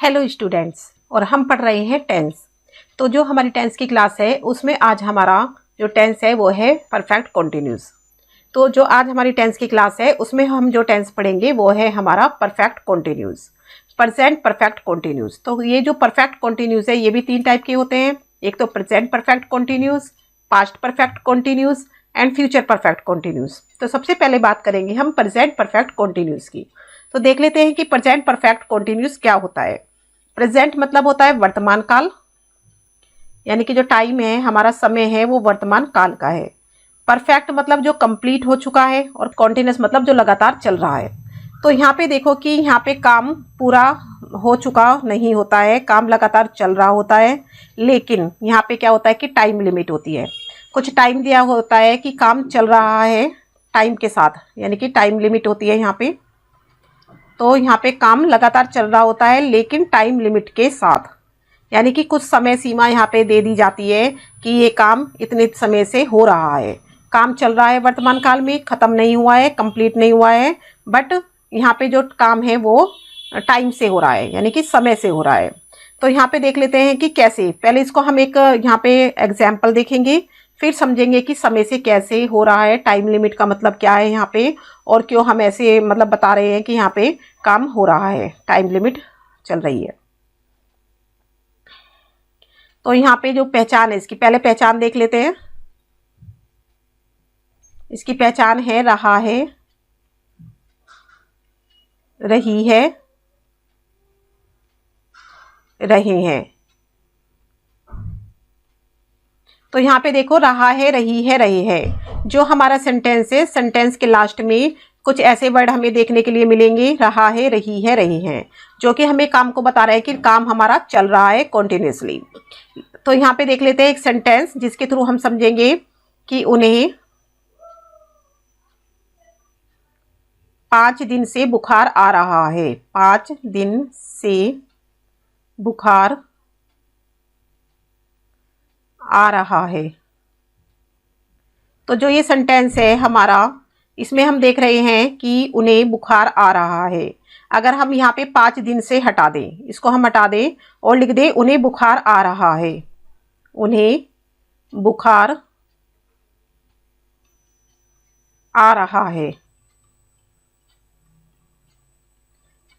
Hello students, और हम पढ़ रहे हैं टेंस। तो जो हमारी टेंस की क्लास है उसमें आज हमारा जो टेंस है वो है परफेक्ट कॉन्टिन्यूस। तो जो आज हमारी टेंस की क्लास है उसमें हम जो टेंस पढ़ेंगे वो है हमारा perfect continuous, present perfect continuous. तो ये जो परफेक्ट कॉन्टिन्यूस है ये भी तीन टाइप के होते हैं। एक तो present perfect continuous, past perfect continuous and future perfect continuous. तो सबसे पहले बात करेंगे हम प्रेजेंट परफेक्ट कॉन्टिन्यूस की। तो देख लेते हैं कि प्रेजेंट परफेक्ट कॉन्टिन्यूस क्या होता है। प्रेजेंट मतलब होता है वर्तमान काल, यानी कि जो टाइम है हमारा समय है वो वर्तमान काल का है। परफेक्ट मतलब जो कंप्लीट हो चुका है, और कॉन्टिन्यूस मतलब जो लगातार चल रहा है। तो यहाँ पे देखो कि यहाँ पे काम पूरा हो चुका नहीं होता है, काम लगातार चल रहा होता है। लेकिन यहाँ पे क्या होता है कि टाइम लिमिट होती है। कुछ टाइम दिया होता है कि काम चल रहा है टाइम के साथ, यानी कि टाइम लिमिट होती है यहाँ पे। तो यहाँ पे काम लगातार चल रहा होता है लेकिन टाइम लिमिट के साथ, यानी कि कुछ समय सीमा यहाँ पे दे दी जाती है कि ये काम इतने समय से हो रहा है। काम चल रहा है वर्तमान काल में, ख़त्म नहीं हुआ है, कंप्लीट नहीं हुआ है, बट यहाँ पे जो काम है वो टाइम से हो रहा है, यानी कि समय से हो रहा है। तो यहाँ पे देख लेते हैं कि कैसे। पहले इसको हम एक यहाँ पे एग्जाम्पल देखेंगे, फिर समझेंगे कि समय से कैसे हो रहा है, टाइम लिमिट का मतलब क्या है यहाँ पे, और क्यों हम ऐसे मतलब बता रहे हैं कि यहाँ पे काम हो रहा है, टाइम लिमिट चल रही है। तो यहाँ पे जो पहचान है इसकी, पहले पहचान देख लेते हैं। इसकी पहचान है रहा है, रही है, रहे हैं। तो यहाँ पे देखो रहा है, रही है, रहे हैं। जो हमारा सेंटेंस है, सेंटेंस के लास्ट में कुछ ऐसे वर्ड हमें देखने के लिए मिलेंगे, रहा है, रही है, रहे हैं, जो कि हमें काम को बता रहा है कि काम हमारा चल रहा है कॉन्टिन्यूसली। तो यहाँ पे देख लेते हैं एक सेंटेंस जिसके थ्रू हम समझेंगे कि उन्हें 5 दिन से बुखार आ रहा है। 5 दिन से बुखार आ रहा है। तो जो ये सेंटेंस है हमारा, इसमें हम देख रहे हैं कि उन्हें बुखार आ रहा है। अगर हम यहाँ पे 5 दिन से हटा दें, इसको हम हटा दें और लिख दें उन्हें बुखार आ रहा है। उन्हें बुखार आ रहा है।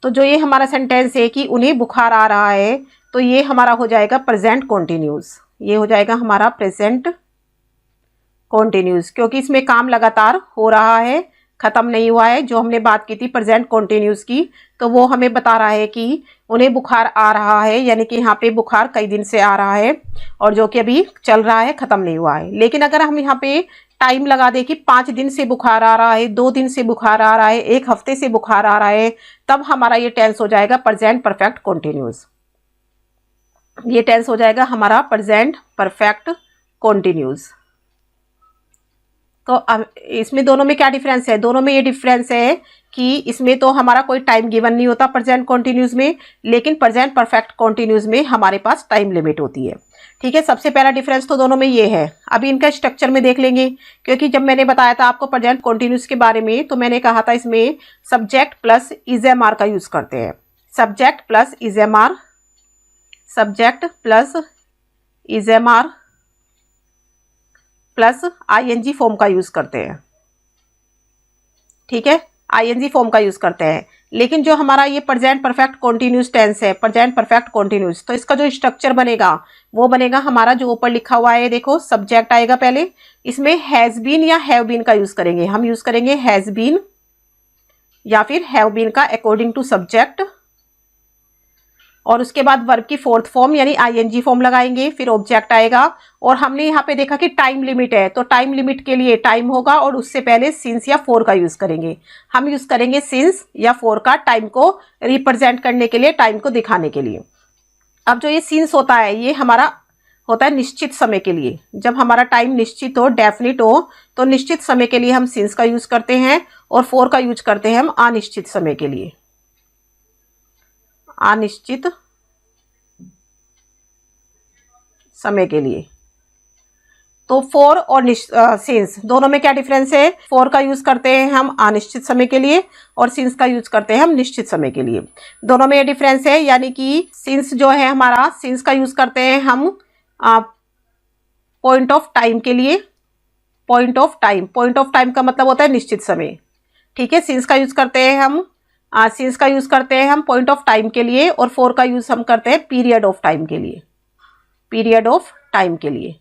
तो जो ये हमारा सेंटेंस है कि उन्हें बुखार आ रहा है, तो ये हमारा हो जाएगा प्रेजेंट कॉन्टिन्यूस। ये हो जाएगा हमारा प्रेजेंट कॉन्टिन्यूस, क्योंकि इसमें काम लगातार हो रहा है, खत्म नहीं हुआ है। जो हमने बात की थी प्रेजेंट कॉन्टिन्यूस की, तो वो हमें बता रहा है कि उन्हें बुखार आ रहा है, यानी कि यहाँ पे बुखार कई दिन से आ रहा है और जो कि अभी चल रहा है, खत्म नहीं हुआ है। लेकिन अगर हम यहाँ पे टाइम लगा दे कि 5 दिन से बुखार आ रहा है, 2 दिन से बुखार आ रहा है, 1 हफ्ते से बुखार आ रहा है, तब हमारा ये टेंस हो जाएगा प्रेजेंट परफेक्ट कॉन्टिन्यूस। ये टेंस हो जाएगा हमारा प्रेजेंट परफेक्ट कॉन्टिन्यूस। तो अब इसमें दोनों में क्या डिफरेंस है? दोनों में ये डिफरेंस है कि इसमें तो हमारा कोई टाइम गिवन नहीं होता प्रेजेंट कॉन्टिन्यूस में, लेकिन प्रेजेंट परफेक्ट कॉन्टिन्यूस में हमारे पास टाइम लिमिट होती है। ठीक है, सबसे पहला डिफरेंस तो दोनों में ये है। अभी इनका स्ट्रक्चर में देख लेंगे, क्योंकि जब मैंने बताया था आपको प्रेजेंट कॉन्टिन्यूस के बारे में, तो मैंने कहा था इसमें subject plus is am are का यूज करते हैं। Subject plus is am are, subject plus is am are plus ING form का यूज करते हैं। ठीक है, आईएनजी फॉर्म का यूज करते हैं। लेकिन जो हमारा ये प्रेजेंट परफेक्ट कॉन्टिन्यूस टेंस है, प्रेजेंट परफेक्ट कॉन्टिन्यूस, तो इसका जो स्ट्रक्चर बनेगा वो बनेगा हमारा जो ऊपर लिखा हुआ है। देखो सब्जेक्ट आएगा पहले, इसमें हैज बीन या हैव बीन का यूज करेंगे। हम यूज करेंगे हैज बीन या फिर हैव बीन का अकॉर्डिंग टू सब्जेक्ट, और उसके बाद वर्ब की फोर्थ फॉर्म यानी आईएनजी फॉर्म लगाएंगे, फिर ऑब्जेक्ट आएगा। और हमने यहाँ पे देखा कि टाइम लिमिट है, तो टाइम लिमिट के लिए टाइम होगा और उससे पहले सिंस या फोर का यूज करेंगे। हम यूज करेंगे सिंस या फोर का टाइम को रिप्रेजेंट करने के लिए, टाइम को दिखाने के लिए। अब जो ये सिंस होता है ये हमारा होता है निश्चित समय के लिए। जब हमारा टाइम निश्चित हो, डेफिनिट हो, तो निश्चित समय के लिए हम सिंस का यूज करते हैं, और फोर का यूज करते हैं हम अनिश्चित समय के लिए। अनिश्चित समय के लिए। तो फॉर और सिंस दोनों में क्या डिफरेंस है? फॉर का यूज करते हैं हम अनिश्चित समय के लिए और सिंस का यूज करते हैं हम निश्चित समय के लिए। दोनों में ये डिफरेंस है, यानी कि सिंस जो है हमारा, सिंस का यूज करते हैं हम पॉइंट ऑफ टाइम के लिए। पॉइंट ऑफ टाइम का मतलब होता है निश्चित समय, ठीक है। सिंस का यूज करते हैं हम पॉइंट ऑफ टाइम के लिए, और फॉर का यूज हम करते हैं पीरियड ऑफ टाइम के लिए।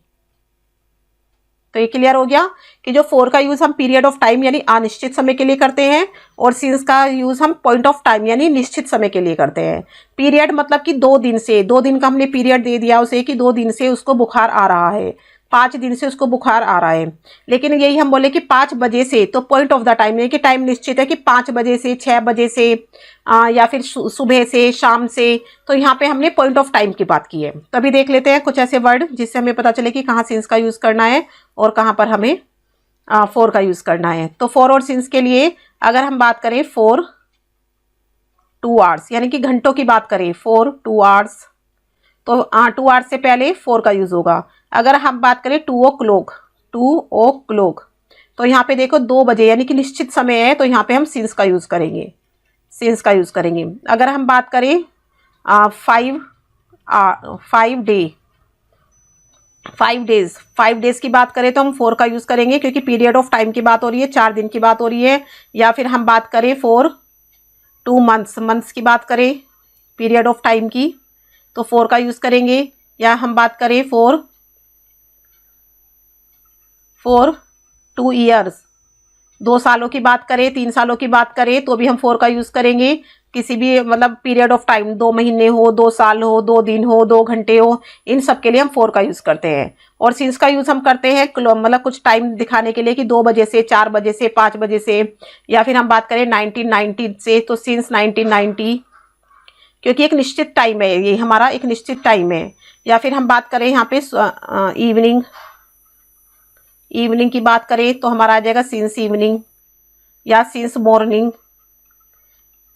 तो ये क्लियर हो गया कि जो फॉर का यूज हम पीरियड ऑफ टाइम यानी अनिश्चित समय के लिए करते हैं, और सिंस का यूज हम पॉइंट ऑफ टाइम यानी निश्चित समय के लिए करते हैं। पीरियड मतलब कि 2 दिन से, 2 दिन का हमने पीरियड दे दिया उसे कि 2 दिन से उसको बुखार आ रहा है, 5 दिन से उसको बुखार आ रहा है। लेकिन यही हम बोले कि 5 बजे से, तो पॉइंट ऑफ द टाइम है कि टाइम निश्चित है कि 5 बजे से, 6 बजे से, या फिर सुबह से, शाम से। तो यहाँ पे हमने पॉइंट ऑफ टाइम की बात की है। तो अभी देख लेते हैं कुछ ऐसे वर्ड जिससे हमें पता चले कि कहाँ सिंस का यूज करना है और कहाँ पर हमें फॉर का यूज करना है। तो फॉर और सिंस के लिए अगर हम बात करें फॉर 2 आवर्स यानी कि घंटों की बात करें, फॉर 2 आवर्स, तो 2 आवर्स से पहले फॉर का यूज होगा। अगर हम बात करें 2 o'clock, तो यहाँ पे देखो 2 बजे यानी कि निश्चित समय है, तो यहाँ पे हम सिंस का यूज करेंगे। अगर हम बात करें 5 डेज की बात करें तो हम फॉर का यूज करेंगे, क्योंकि पीरियड ऑफ टाइम की बात हो रही है, 4 दिन की बात हो रही है। या फिर हम बात करें फॉर 2 मंथ्स की बात करें पीरियड ऑफ टाइम की, तो फॉर का यूज करेंगे। या हम बात करें फॉर 2 ईयर्स, 2 सालों की बात करें, 3 सालों की बात करें, तो भी हम फॉर का यूज करेंगे। किसी भी मतलब पीरियड ऑफ टाइम, 2 महीने हो, 2 साल हो, 2 दिन हो, 2 घंटे हो, इन सब के लिए हम फॉर का यूज करते हैं। और सिंस का यूज हम करते हैं मतलब कुछ टाइम दिखाने के लिए कि 2 बजे से, 4 बजे से, 5 बजे से। या फिर हम बात करें 1990 से, तो सिंस 1990, क्योंकि एक निश्चित टाइम है, ये हमारा एक निश्चित टाइम है। या फिर हम बात करें यहाँ पे इवनिंग की बात करें तो हमारा आ जाएगा सिंस इवनिंग या सिंस मॉर्निंग।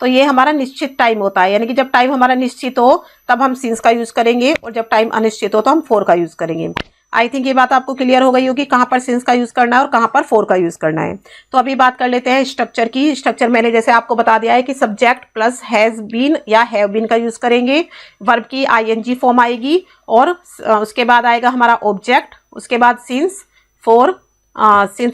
तो ये हमारा निश्चित टाइम होता है, यानी कि जब टाइम हमारा निश्चित हो तब हम सिंस का यूज करेंगे, और जब टाइम अनिश्चित हो तो हम फॉर का यूज करेंगे। आई थिंक ये बात आपको क्लियर हो गई होगी कहाँ पर सिंस का यूज करना है और कहाँ पर फॉर का यूज करना है। तो अभी बात कर लेते हैं स्ट्रक्चर की। स्ट्रक्चर मैंने जैसे आपको बता दिया है कि सब्जेक्ट प्लस हैज बीन या हैव बीन का यूज करेंगे, वर्ब की आईएनजी फॉर्म आएगी, और उसके बाद आएगा हमारा ऑब्जेक्ट, उसके बाद सिंस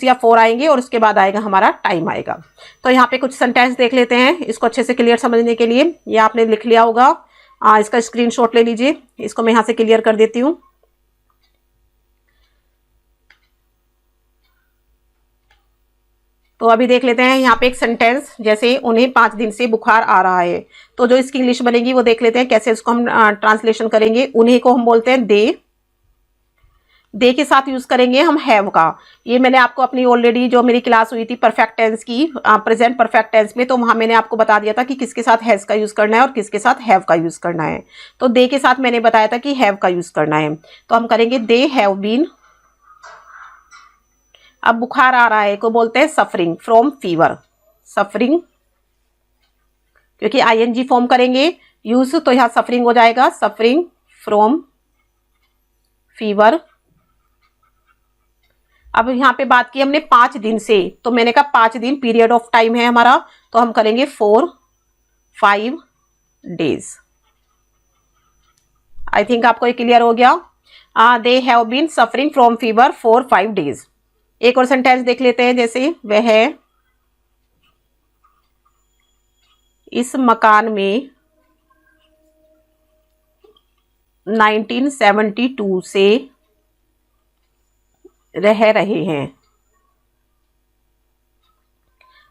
या फॉर आएंगे, और उसके बाद आएगा हमारा टाइम आएगा। तो यहाँ पे कुछ सेंटेंस देख लेते हैं इसको अच्छे से क्लियर समझने के लिए। ये आपने लिख लिया होगा, इसका स्क्रीनशॉट ले लीजिए, इसको मैं यहाँ से क्लियर कर देती हूँ। तो अभी देख लेते हैं यहाँ पे एक सेंटेंस, जैसे उन्हें 5 दिन से बुखार आ रहा है, तो जो इसकी इंग्लिश बनेगी वो देख लेते हैं कैसे इसको हम ट्रांसलेशन करेंगे। उन्हें को हम बोलते हैं दे के साथ यूज करेंगे हम हैव का। ये मैंने आपको अपनी ऑलरेडी जो मेरी क्लास हुई थी परफेक्ट टेंस की, प्रेजेंट परफेक्ट टेंस में, तो वहां मैंने आपको बता दिया था कि किसके साथ हैज का यूज करना है और किसके साथ हैव का यूज करना है। तो दे के साथ मैंने बताया था कि हैव का यूज करना है, तो हम करेंगे दे हैव बीन। अब बुखार आ रहा है को बोलते हैं सफरिंग फ्रॉम फीवर, सफरिंग, क्योंकि आईएनजी फॉर्म करेंगे यूज, तो यहाँ सफरिंग हो जाएगा, सफरिंग फ्रॉम फीवर। अब यहाँ पे बात की हमने 5 दिन से, तो मैंने कहा 5 दिन पीरियड ऑफ टाइम है हमारा, तो हम करेंगे 5 डेज। आई थिंक आपको ये क्लियर हो गया। They have been suffering from fever for 5 days. एक और सेंटेंस देख लेते हैं, जैसे वह इस मकान में 1972 से रह रहे हैं।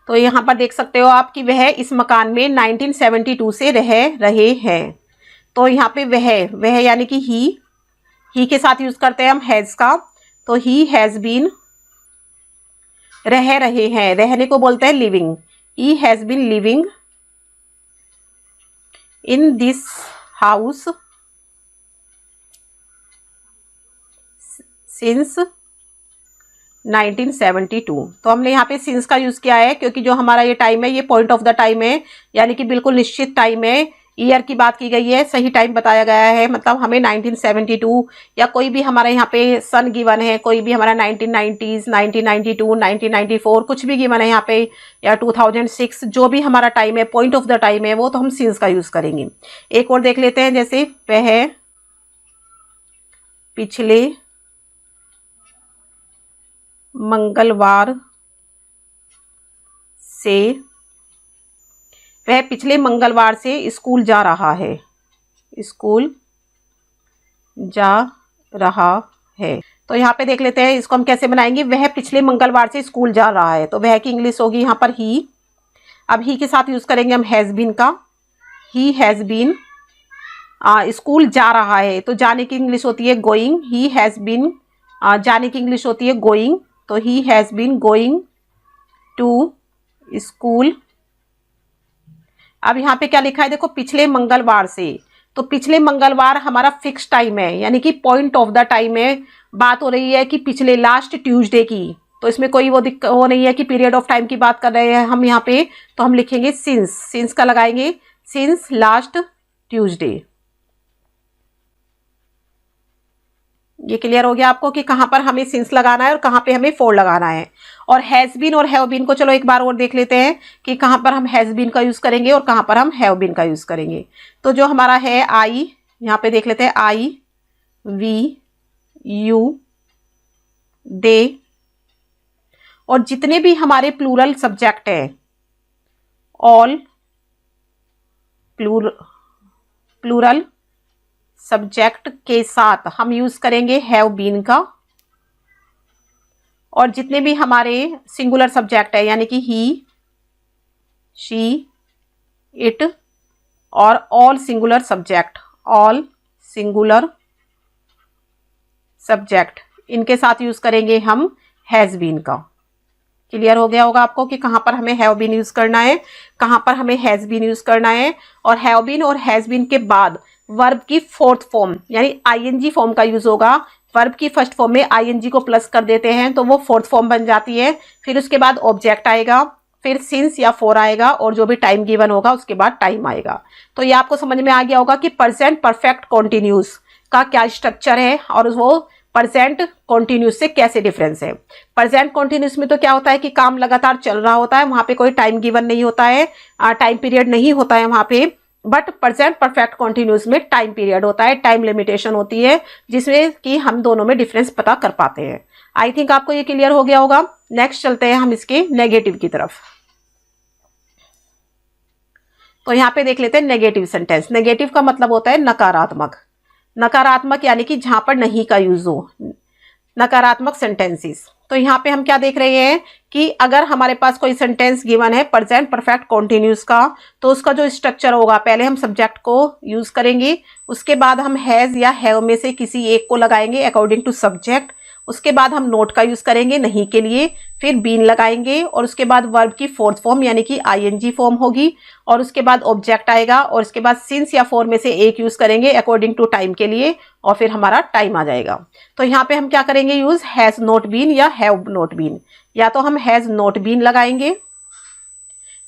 तो यहां पर देख सकते हो आप कि वह इस मकान में 1972 से रह रहे हैं। तो यहाँ पे वह यानी कि ही के साथ यूज करते हैं हम हैज का, तो ही हैज बीन, रह रहे हैं, रहने को बोलते हैं living, he has been living in this house since 1972। तो हमने यहाँ पे सिंस का यूज किया है, क्योंकि जो हमारा ये टाइम है ये पॉइंट ऑफ द टाइम है, यानी कि बिल्कुल निश्चित टाइम है। ईयर की बात की गई है, सही टाइम बताया गया है, मतलब हमें 1972 या कोई भी हमारा यहाँ पे सन गिवन है, कोई भी हमारा 1990s, 1992, 1994 कुछ भी गिवन है यहाँ पे, या 2006 जो भी हमारा टाइम है, पॉइंट ऑफ द टाइम है, वो तो हम सिंस का यूज करेंगे। एक और देख लेते हैं, जैसे वह पिछले मंगलवार से वह पिछले मंगलवार से स्कूल जा रहा है, स्कूल जा रहा है। तो यहाँ पे देख लेते हैं इसको हम कैसे बनाएंगे। वह पिछले मंगलवार से स्कूल जा रहा है, तो वह की इंग्लिश होगी यहाँ पर ही। अब ही के साथ यूज करेंगे हम हैज बीन का, ही हैज बीन। स्कूल जा रहा है तो जाने की इंग्लिश होती है गोइंग, ही हैज बीन। जाने की इंग्लिश होती है गोइंग, तो he has been going to school. अब यहाँ पे क्या लिखा है देखो, पिछले मंगलवार से, तो पिछले मंगलवार हमारा फिक्स टाइम है, यानी कि पॉइंट ऑफ द टाइम है। बात हो रही है कि पिछले लास्ट ट्यूसडे की, तो इसमें कोई वो नहीं है कि पीरियड ऑफ टाइम की बात कर रहे हैं हम यहाँ पे, तो हम लिखेंगे सिंस। सिंस का लगाएंगे, सिंस लास्ट ट्यूसडे। ये क्लियर हो गया आपको कि कहां पर हमें सिंस लगाना है और कहां पे हमें फॉर लगाना है। और हैज बीन और हैव बीन को चलो एक बार और देख लेते हैं कि कहां पर हम हैज बीन का यूज करेंगे और कहां पर हम हैव बीन का यूज करेंगे। तो जो हमारा है आई, यहां पे देख लेते हैं आई, वी, यू, दे, और जितने भी हमारे प्लूरल सब्जेक्ट है, ऑल प्लूरल सब्जेक्ट के साथ हम यूज करेंगे हैव बीन का। और जितने भी हमारे सिंगुलर सब्जेक्ट है, यानी कि ही, शी, इट, और all singular subject, all singular subject, इनके साथ यूज करेंगे हम हैज बीन का। क्लियर हो गया होगा आपको कि कहां पर हमें हैव बीन यूज करना है, कहां पर हमें हैज बीन यूज करना है। और हैव बीन और हैज बीन के बाद वर्ब की फोर्थ फॉर्म यानी आईएनजी फॉर्म का यूज होगा। वर्ब की फर्स्ट फॉर्म में आईएनजी को प्लस कर देते हैं तो वो फोर्थ फॉर्म बन जाती है। फिर उसके बाद ऑब्जेक्ट आएगा, फिर सिंस या फॉर आएगा, और जो भी टाइम गिवन होगा उसके बाद टाइम आएगा। तो ये आपको समझ में आ गया होगा कि प्रेजेंट परफेक्ट कॉन्टिन्यूस का क्या स्ट्रक्चर है और वो प्रेजेंट कॉन्टिन्यूस से कैसे डिफरेंस है। प्रेजेंट कॉन्टिन्यूस में तो क्या होता है कि काम लगातार चल रहा होता है, वहां पे कोई टाइम गिवन नहीं होता है, टाइम पीरियड नहीं होता है वहां पे। बट प्रेजेंट परफेक्ट कॉन्टिन्यूस में टाइम पीरियड होता है, टाइम लिमिटेशन होती है, जिसमें कि हम दोनों में डिफरेंस पता कर पाते हैं। आई थिंक आपको ये क्लियर हो गया होगा। नेक्स्ट चलते हैं हम इसके नेगेटिव की तरफ। तो यहाँ पे देख लेते हैं नेगेटिव सेंटेंस। नेगेटिव का मतलब होता है नकारात्मक। नकारात्मक यानी कि जहां पर नहीं का यूज हो, नकारात्मक सेंटेंसेस। तो यहाँ पे हम क्या देख रहे हैं कि अगर हमारे पास कोई सेंटेंस गिवन है प्रेजेंट परफेक्ट कॉन्टिन्यूस का, तो उसका जो स्ट्रक्चर होगा, पहले हम सब्जेक्ट को यूज करेंगे, उसके बाद हम हैज या हैव में से किसी एक को लगाएंगे अकॉर्डिंग टू सब्जेक्ट, उसके बाद हम नोट का यूज करेंगे नहीं के लिए, फिर बीन लगाएंगे, और उसके बाद वर्ब की फोर्थ फॉर्म यानी कि आईएनजी फॉर्म होगी, और उसके बाद ऑब्जेक्ट आएगा, और उसके बाद सिंस या फॉर में से एक यूज करेंगे अकॉर्डिंग टू टाइम के लिए, और फिर हमारा टाइम आ जाएगा। तो यहाँ पे हम क्या करेंगे यूज, हैज नॉट बीन या हैव नॉट बीन। या तो हम हैज नॉट बीन लगाएंगे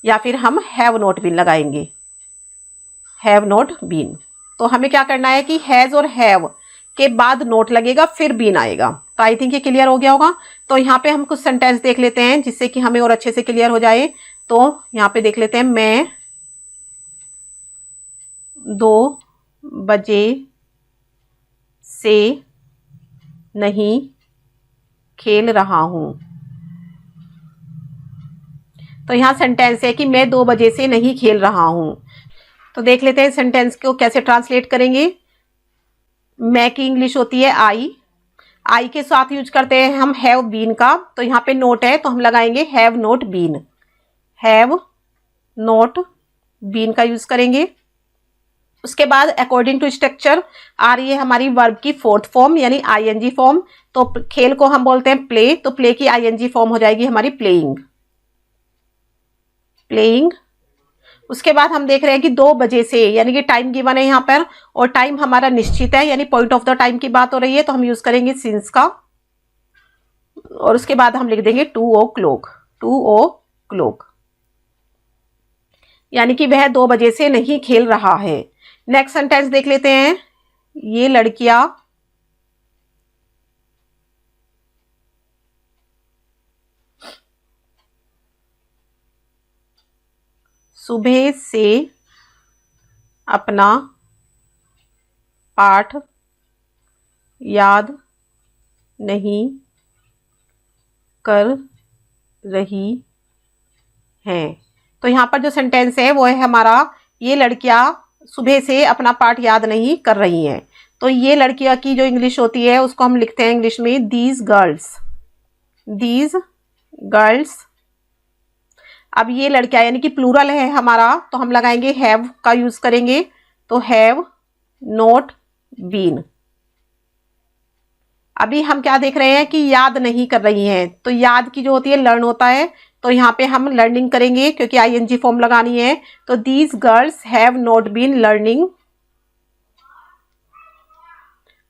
या फिर हम हैव नॉट बीन लगाएंगे, हैव नॉट बीन। तो हमें क्या करना है कि हैज और हैव के बाद नोट लगेगा फिर बीन आएगा। तो आई थिंक ये क्लियर हो गया होगा। तो यहाँ पे हम कुछ सेंटेंस देख लेते हैं जिससे कि हमें और अच्छे से क्लियर हो जाए। तो यहाँ पे देख लेते हैं, मैं 2 बजे से नहीं खेल रहा हूं। तो यहाँ सेंटेंस है कि मैं 2 बजे से नहीं खेल रहा हूं। तो देख लेते हैं सेंटेंस को कैसे ट्रांसलेट करेंगे। मैं की इंग्लिश होती है आई के साथ यूज करते हैं हम हैव बीन का। तो यहाँ पे नोट है तो हम लगाएंगे have not been, have not been का यूज करेंगे। उसके बाद अकॉर्डिंग टू स्ट्रक्चर आ रही है हमारी वर्ब की फोर्थ फॉर्म यानी आईएनजी फॉर्म। तो खेल को हम बोलते हैं प्ले, तो प्ले की आईएनजी फॉर्म हो जाएगी हमारी प्लेइंग, प्लेइंग। उसके बाद हम देख रहे हैं कि 2 बजे से यानी कि टाइम गिवन है यहाँ पर, और टाइम हमारा निश्चित है यानी पॉइंट ऑफ द टाइम की बात हो रही है, तो हम यूज करेंगे सिंस का, और उसके बाद हम लिख देंगे 2 o'clock, 2 o'clock। यानी कि वह 2 बजे से नहीं खेल रहा है। नेक्स्ट सेंटेंस देख लेते हैं। ये लड़कियां सुबह से अपना पाठ याद नहीं कर रही हैं। तो यहाँ पर जो सेंटेंस है वो है हमारा, ये लड़कियां सुबह से अपना पाठ याद नहीं कर रही हैं। तो ये लड़कियां की जो इंग्लिश होती है उसको हम लिखते हैं इंग्लिश में दीज गर्ल्स, दीज गर्ल्स। अब ये लड़कियां यानी कि प्लूरल है हमारा, तो हम लगाएंगे हैव का यूज करेंगे, तो हैव नॉट बीन। अभी हम क्या देख रहे हैं कि याद नहीं कर रही हैं, तो याद की जो होती है लर्न होता है, तो यहाँ पे हम लर्निंग करेंगे क्योंकि आईएनजी फॉर्म लगानी है। तो these girls have not been learning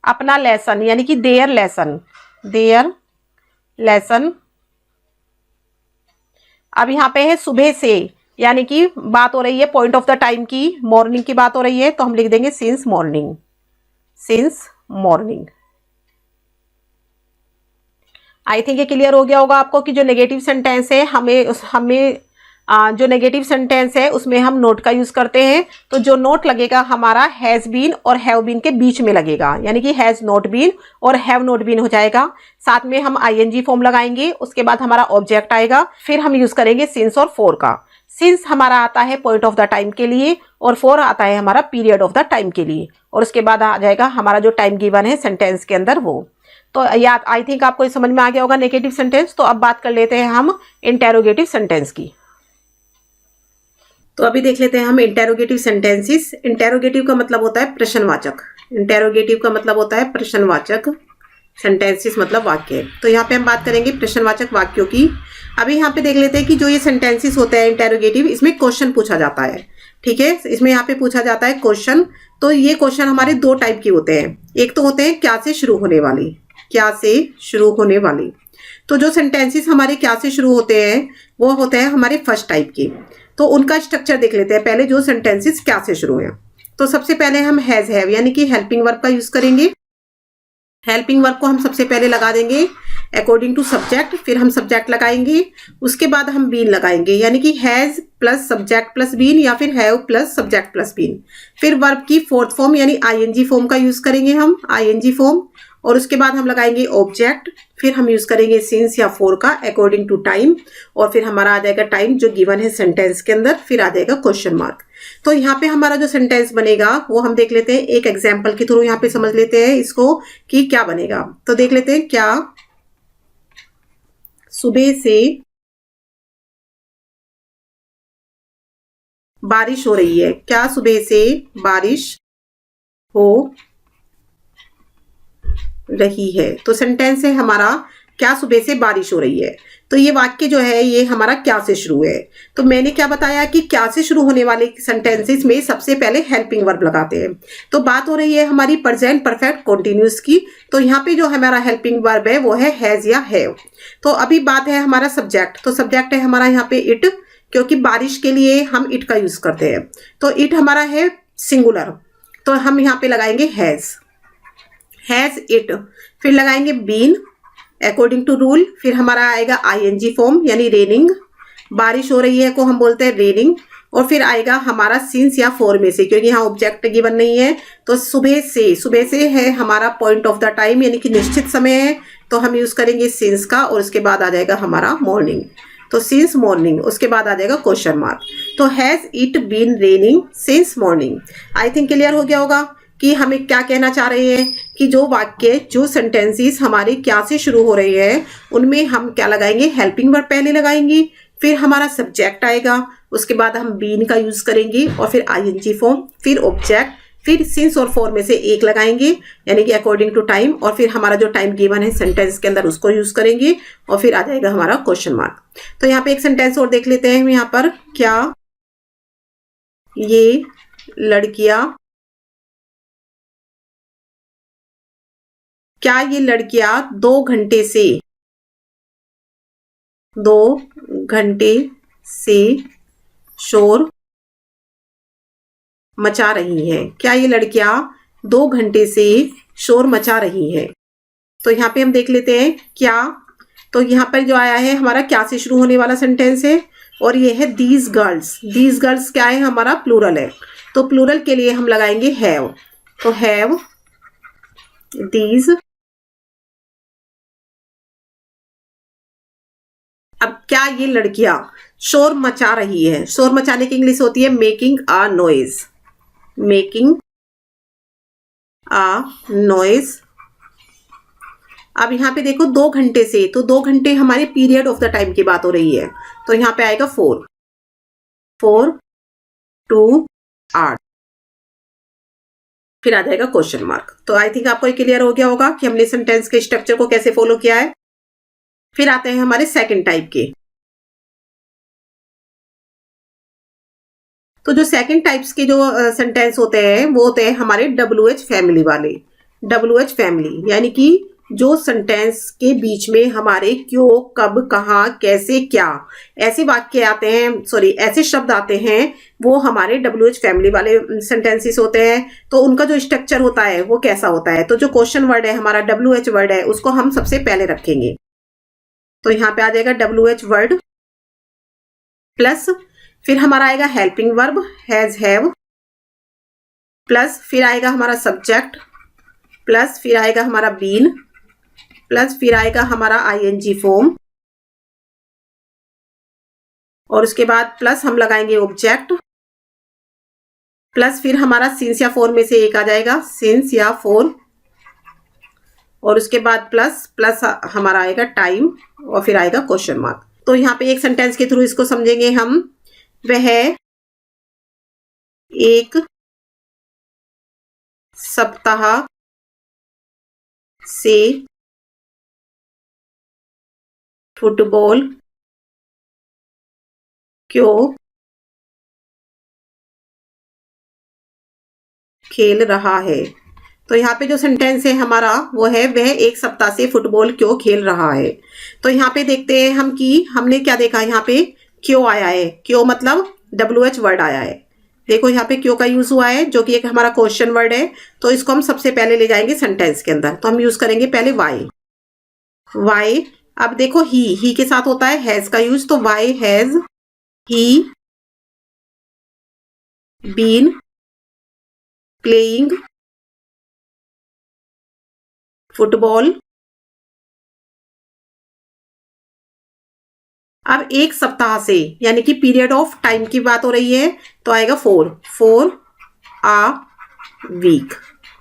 अपना लेसन, यानी कि देयर लेसन, देयर लेसन। अब यहाँ पे है सुबह से, यानी कि बात हो रही है पॉइंट ऑफ द टाइम की, मॉर्निंग की बात हो रही है, तो हम लिख देंगे since morning, since morning. I think ये क्लियर हो गया होगा आपको कि जो नेगेटिव सेंटेंस है हमें जो नेगेटिव सेंटेंस है उसमें हम नोट का यूज करते हैं। तो जो नोट लगेगा हमारा हैज बीन और हैव बीन के बीच में लगेगा, यानी कि हैज नॉट बीन और हैव नॉट बीन हो जाएगा। साथ में हम आईएनजी फॉर्म लगाएंगे, उसके बाद हमारा ऑब्जेक्ट आएगा, फिर हम यूज करेंगे सिंस और फॉर का। सिंस हमारा आता है पॉइंट ऑफ द टाइम के लिए और फॉर आता है हमारा पीरियड ऑफ द टाइम के लिए, और उसके बाद आ जाएगा हमारा जो टाइम गिवन है सेंटेंस के अंदर वो। तो याद आई थिंक आपको समझ में आ गया होगा नेगेटिव सेंटेंस। तो अब बात कर लेते हैं हम इंटेरोगेटिव सेंटेंस की। तो अभी देख लेते हैं हम इंटेरोगेटिव सेंटेंसेस। इंटेरोगेटिव का मतलब होता है प्रश्नवाचक, इंटेरोगेटिव का मतलब होता है प्रश्नवाचक सेंटेंसेस मतलब वाक्य। तो यहाँ पे हम बात करेंगे प्रश्नवाचक वाक्यों की। अभी यहाँ पे देख लेते हैं कि जो ये सेंटेंसेस होते हैं इंटेरोगेटिव, इसमें क्वेश्चन पूछा जाता है। ठीक है, इसमें यहाँ पे पूछा जाता है क्वेश्चन। तो ये क्वेश्चन हमारे 2 टाइप के होते हैं। एक तो होते हैं क्या से शुरू होने वाली, क्या से शुरू होने वाली। तो जो सेंटेंसेस हमारे क्या से शुरू होते हैं वो होते हैं हमारे फर्स्ट टाइप के। तो उनका स्ट्रक्चर देख लेते हैं पहले, जो सेंटेंसेस क्या से शुरू हैं। तो सबसे पहले हम हैज हैव यानी कि हेल्पिंग वर्ब का यूज करेंगे। हेल्पिंग वर्ब को हम सबसे पहले लगा देंगे अकॉर्डिंग टू सब्जेक्ट, फिर हम सब्जेक्ट लगाएंगे, उसके बाद हम बीन लगाएंगे, यानी कि has plus subject plus been या फिर have plus subject plus been. फिर वर्ब की फोर्थ फॉर्म यानी आईएनजी फॉर्म का यूज करेंगे हम, आईएनजी फॉर्म, और उसके बाद हम लगाएंगे ऑब्जेक्ट, फिर हम यूज करेंगे सिंस या फॉर का अकॉर्डिंग टू टाइम, और फिर हमारा आ जाएगा टाइम जो गिवन है सेंटेंस के अंदर, फिर आ जाएगा क्वेश्चन मार्क। तो यहाँ पे हमारा जो सेंटेंस बनेगा वो हम देख लेते हैं एक एग्जाम्पल के थ्रू, यहाँ पे समझ लेते हैं इसको कि क्या बनेगा। तो देख लेते हैं, क्या सुबह से बारिश हो रही है, क्या सुबह से बारिश हो रही है। तो सेंटेंस है हमारा क्या सुबह से बारिश हो रही है। तो ये वाक्य जो है ये हमारा क्या से शुरू है। तो मैंने क्या बताया कि क्या से शुरू होने वाले सेंटेंसेस में सबसे पहले हेल्पिंग वर्ब लगाते हैं। तो बात हो रही है हमारी प्रेजेंट परफेक्ट कॉन्टिन्यूअस की। तो यहाँ पे जो हमारा हेल्पिंग वर्ब है वो है हैज या हैव। तो अभी बात है हमारा सब्जेक्ट। तो सब्जेक्ट है हमारा यहाँ पे इट, क्योंकि बारिश के लिए हम इट का यूज करते हैं। तो इट हमारा है सिंगुलर, तो हम यहाँ पे लगाएंगे हैज इट, फिर लगाएंगे बीन अकॉर्डिंग टू रूल, फिर हमारा आएगा आईएनजी फॉर्म यानी रेनिंग, बारिश हो रही है को हम बोलते हैं रेनिंग, और फिर आएगा हमारा सिंस या फॉर में से, क्योंकि यहाँ ऑब्जेक्ट गिवन नहीं है। तो सुबह से है हमारा पॉइंट ऑफ द टाइम यानी कि निश्चित समय है, तो हम यूज करेंगे सिंस का, और उसके बाद आ जाएगा हमारा मॉर्निंग। तो सिंस मॉर्निंग, उसके बाद आ जाएगा क्वेश्चन मार्क। तो has it been raining since morning. I think clear हो गया होगा कि हमें क्या कहना चाह रहे हैं कि जो वाक्य जो सेंटेंसेस हमारे क्या से शुरू हो रहे हैं उनमें हम क्या लगाएंगे, हेल्पिंग वर्ब पहले लगाएंगे, फिर हमारा सब्जेक्ट आएगा, उसके बाद हम बीन का यूज करेंगे, और फिर आईएनजी फॉर्म, फिर ऑब्जेक्ट, फिर सिंस और फॉर में से एक लगाएंगे यानी कि अकॉर्डिंग टू टाइम, और फिर हमारा जो टाइम गिवन है सेंटेंस के अंदर उसको यूज करेंगे, और फिर आ जाएगा हमारा क्वेश्चन मार्क। तो यहाँ पे एक सेंटेंस और देख लेते हैं यहाँ पर, क्या ये लड़कियां 2 घंटे से शोर मचा रही हैं। क्या ये लड़कियां 2 घंटे से शोर मचा रही हैं? तो यहाँ पे हम देख लेते हैं क्या। तो यहाँ पर जो आया है हमारा क्या से शुरू होने वाला सेंटेंस है और ये है दीज गर्ल्स। दीज गर्ल्स क्या है? हमारा प्लूरल है। तो प्लूरल के लिए हम लगाएंगे हैव। तो हैव दीज। अब क्या ये लड़कियां शोर मचा रही है? शोर मचाने की इंग्लिश होती है making a noise. Making a noise. अब यहाँ पे देखो 2 घंटे से, तो 2 घंटे हमारे पीरियड ऑफ द टाइम की बात हो रही है। तो यहाँ पे आएगा 4 2 8। फिर आ जाएगा क्वेश्चन मार्क। तो आई थिंक आपको क्लियर हो गया होगा कि हमने सेंटेंस के स्ट्रक्चर को कैसे फॉलो किया है। फिर आते हैं हमारे सेकंड टाइप के। तो जो सेकंड टाइप्स के जो सेंटेंस होते हैं वो होते हैं हमारे WH फैमिली वाले। WH फैमिली यानी कि जो सेंटेंस के बीच में हमारे क्यों, कब, कहाँ, कैसे, क्या ऐसे वाक्य आते हैं, सॉरी ऐसे शब्द आते हैं, वो हमारे WH फैमिली वाले सेंटेंसेस होते हैं। तो उनका जो स्ट्रक्चर होता है वो कैसा होता है? तो जो क्वेश्चन वर्ड है हमारा WH वर्ड है उसको हम सबसे पहले रखेंगे। तो यहाँ पे आ जाएगा WH वर्ड प्लस फिर हमारा आएगा helping verb has have plus फिर आएगा हमारा सब्जेक्ट प्लस फिर आएगा हमारा बीन प्लस फिर आएगा हमारा ING फॉर्म और उसके बाद प्लस हम लगाएंगे ऑब्जेक्ट प्लस फिर हमारा सिंस या फोर में से एक आ जाएगा सिंस या फोर और उसके बाद प्लस प्लस हमारा आएगा टाइम और फिर आएगा क्वेश्चन मार्क। तो यहाँ पे एक सेंटेंस के थ्रू इसको समझेंगे हम। वह एक सप्ताह से फुटबॉल क्यों खेल रहा है? तो यहाँ पे जो सेंटेंस है हमारा वो है वह एक सप्ताह से फुटबॉल क्यों खेल रहा है। तो यहाँ पे देखते हैं हम कि हमने क्या देखा, यहाँ पे क्यों आया है। क्यों मतलब WH वर्ड आया है। देखो यहाँ पे क्यों का यूज हुआ है जो कि एक हमारा क्वेश्चन वर्ड है। तो इसको हम सबसे पहले ले जाएंगे सेंटेंस के अंदर। तो हम यूज करेंगे पहले वाई। वाई अब देखो ही के साथ होता है हैज का यूज। तो why has he been playing football. अब एक सप्ताह से यानी कि पीरियड ऑफ टाइम की बात हो रही है तो आएगा फोर आ वीक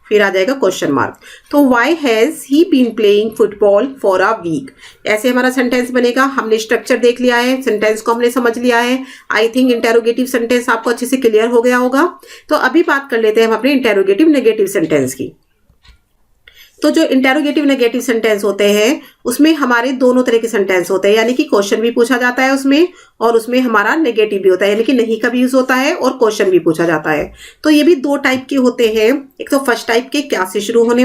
फिर आ जाएगा क्वेश्चन मार्क। तो why has he been playing football for a week. ऐसे हमारा सेंटेंस बनेगा। हमने स्ट्रक्चर देख लिया है, सेंटेंस को हमने समझ लिया है। आई थिंक इंटेरोगेटिव सेंटेंस आपको अच्छे से क्लियर हो गया होगा। तो अभी बात कर लेते हैं हम अपने इंटेरोगेटिव नेगेटिव सेंटेंस की। तो जो इंटेरोगेटिव नेगेटिव सेंटेंस होते हैं उसमें हमारे दोनों तरह के सेंटेंस होते हैं, यानी कि क्वेश्चन भी पूछा जाता है उसमें और उसमें हमारा नेगेटिव भी होता है, यानी कि नहीं का भी यूज होता है और क्वेश्चन भी पूछा जाता है। तो ये भी 2 टाइप के होते हैं। एक तो फर्स्ट टाइप के क्या से शुरू होने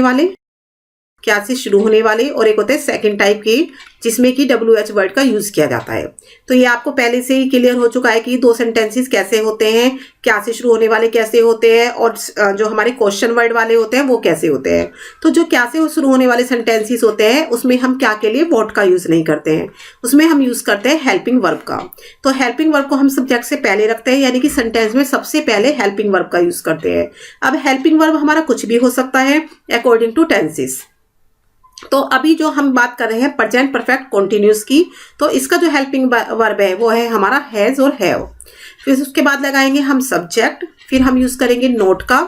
वाले और एक होते हैं सेकंड टाइप के जिसमें कि WH वर्ड का यूज किया जाता है। तो ये आपको पहले से ही क्लियर हो चुका है कि 2 सेंटेंसेस कैसे होते हैं, क्या से शुरू होने वाले कैसे होते हैं और जो हमारे क्वेश्चन वर्ड वाले होते हैं वो कैसे होते हैं। तो जो क्या से शुरू होने वाले सेंटेंसेस होते हैं उसमें हम क्या के लिए वॉट का यूज नहीं करते हैं, उसमें हम यूज करते हैं हेल्पिंग वर्ब का। तो हेल्पिंग वर्ब को हम सब्जेक्ट से पहले रखते हैं, यानी कि सेंटेंस में सबसे पहले हेल्पिंग वर्ब का यूज करते हैं। अब हेल्पिंग वर्ब हमारा कुछ भी हो सकता है अकॉर्डिंग टू टेंसेस। तो अभी जो हम बात कर रहे हैं प्रेजेंट परफेक्ट कॉन्टिन्यूस की, तो इसका जो हेल्पिंग वर्ब है वो है हमारा हैज और हैव। फिर उसके बाद लगाएंगे हम सब्जेक्ट, फिर हम यूज करेंगे नोट का,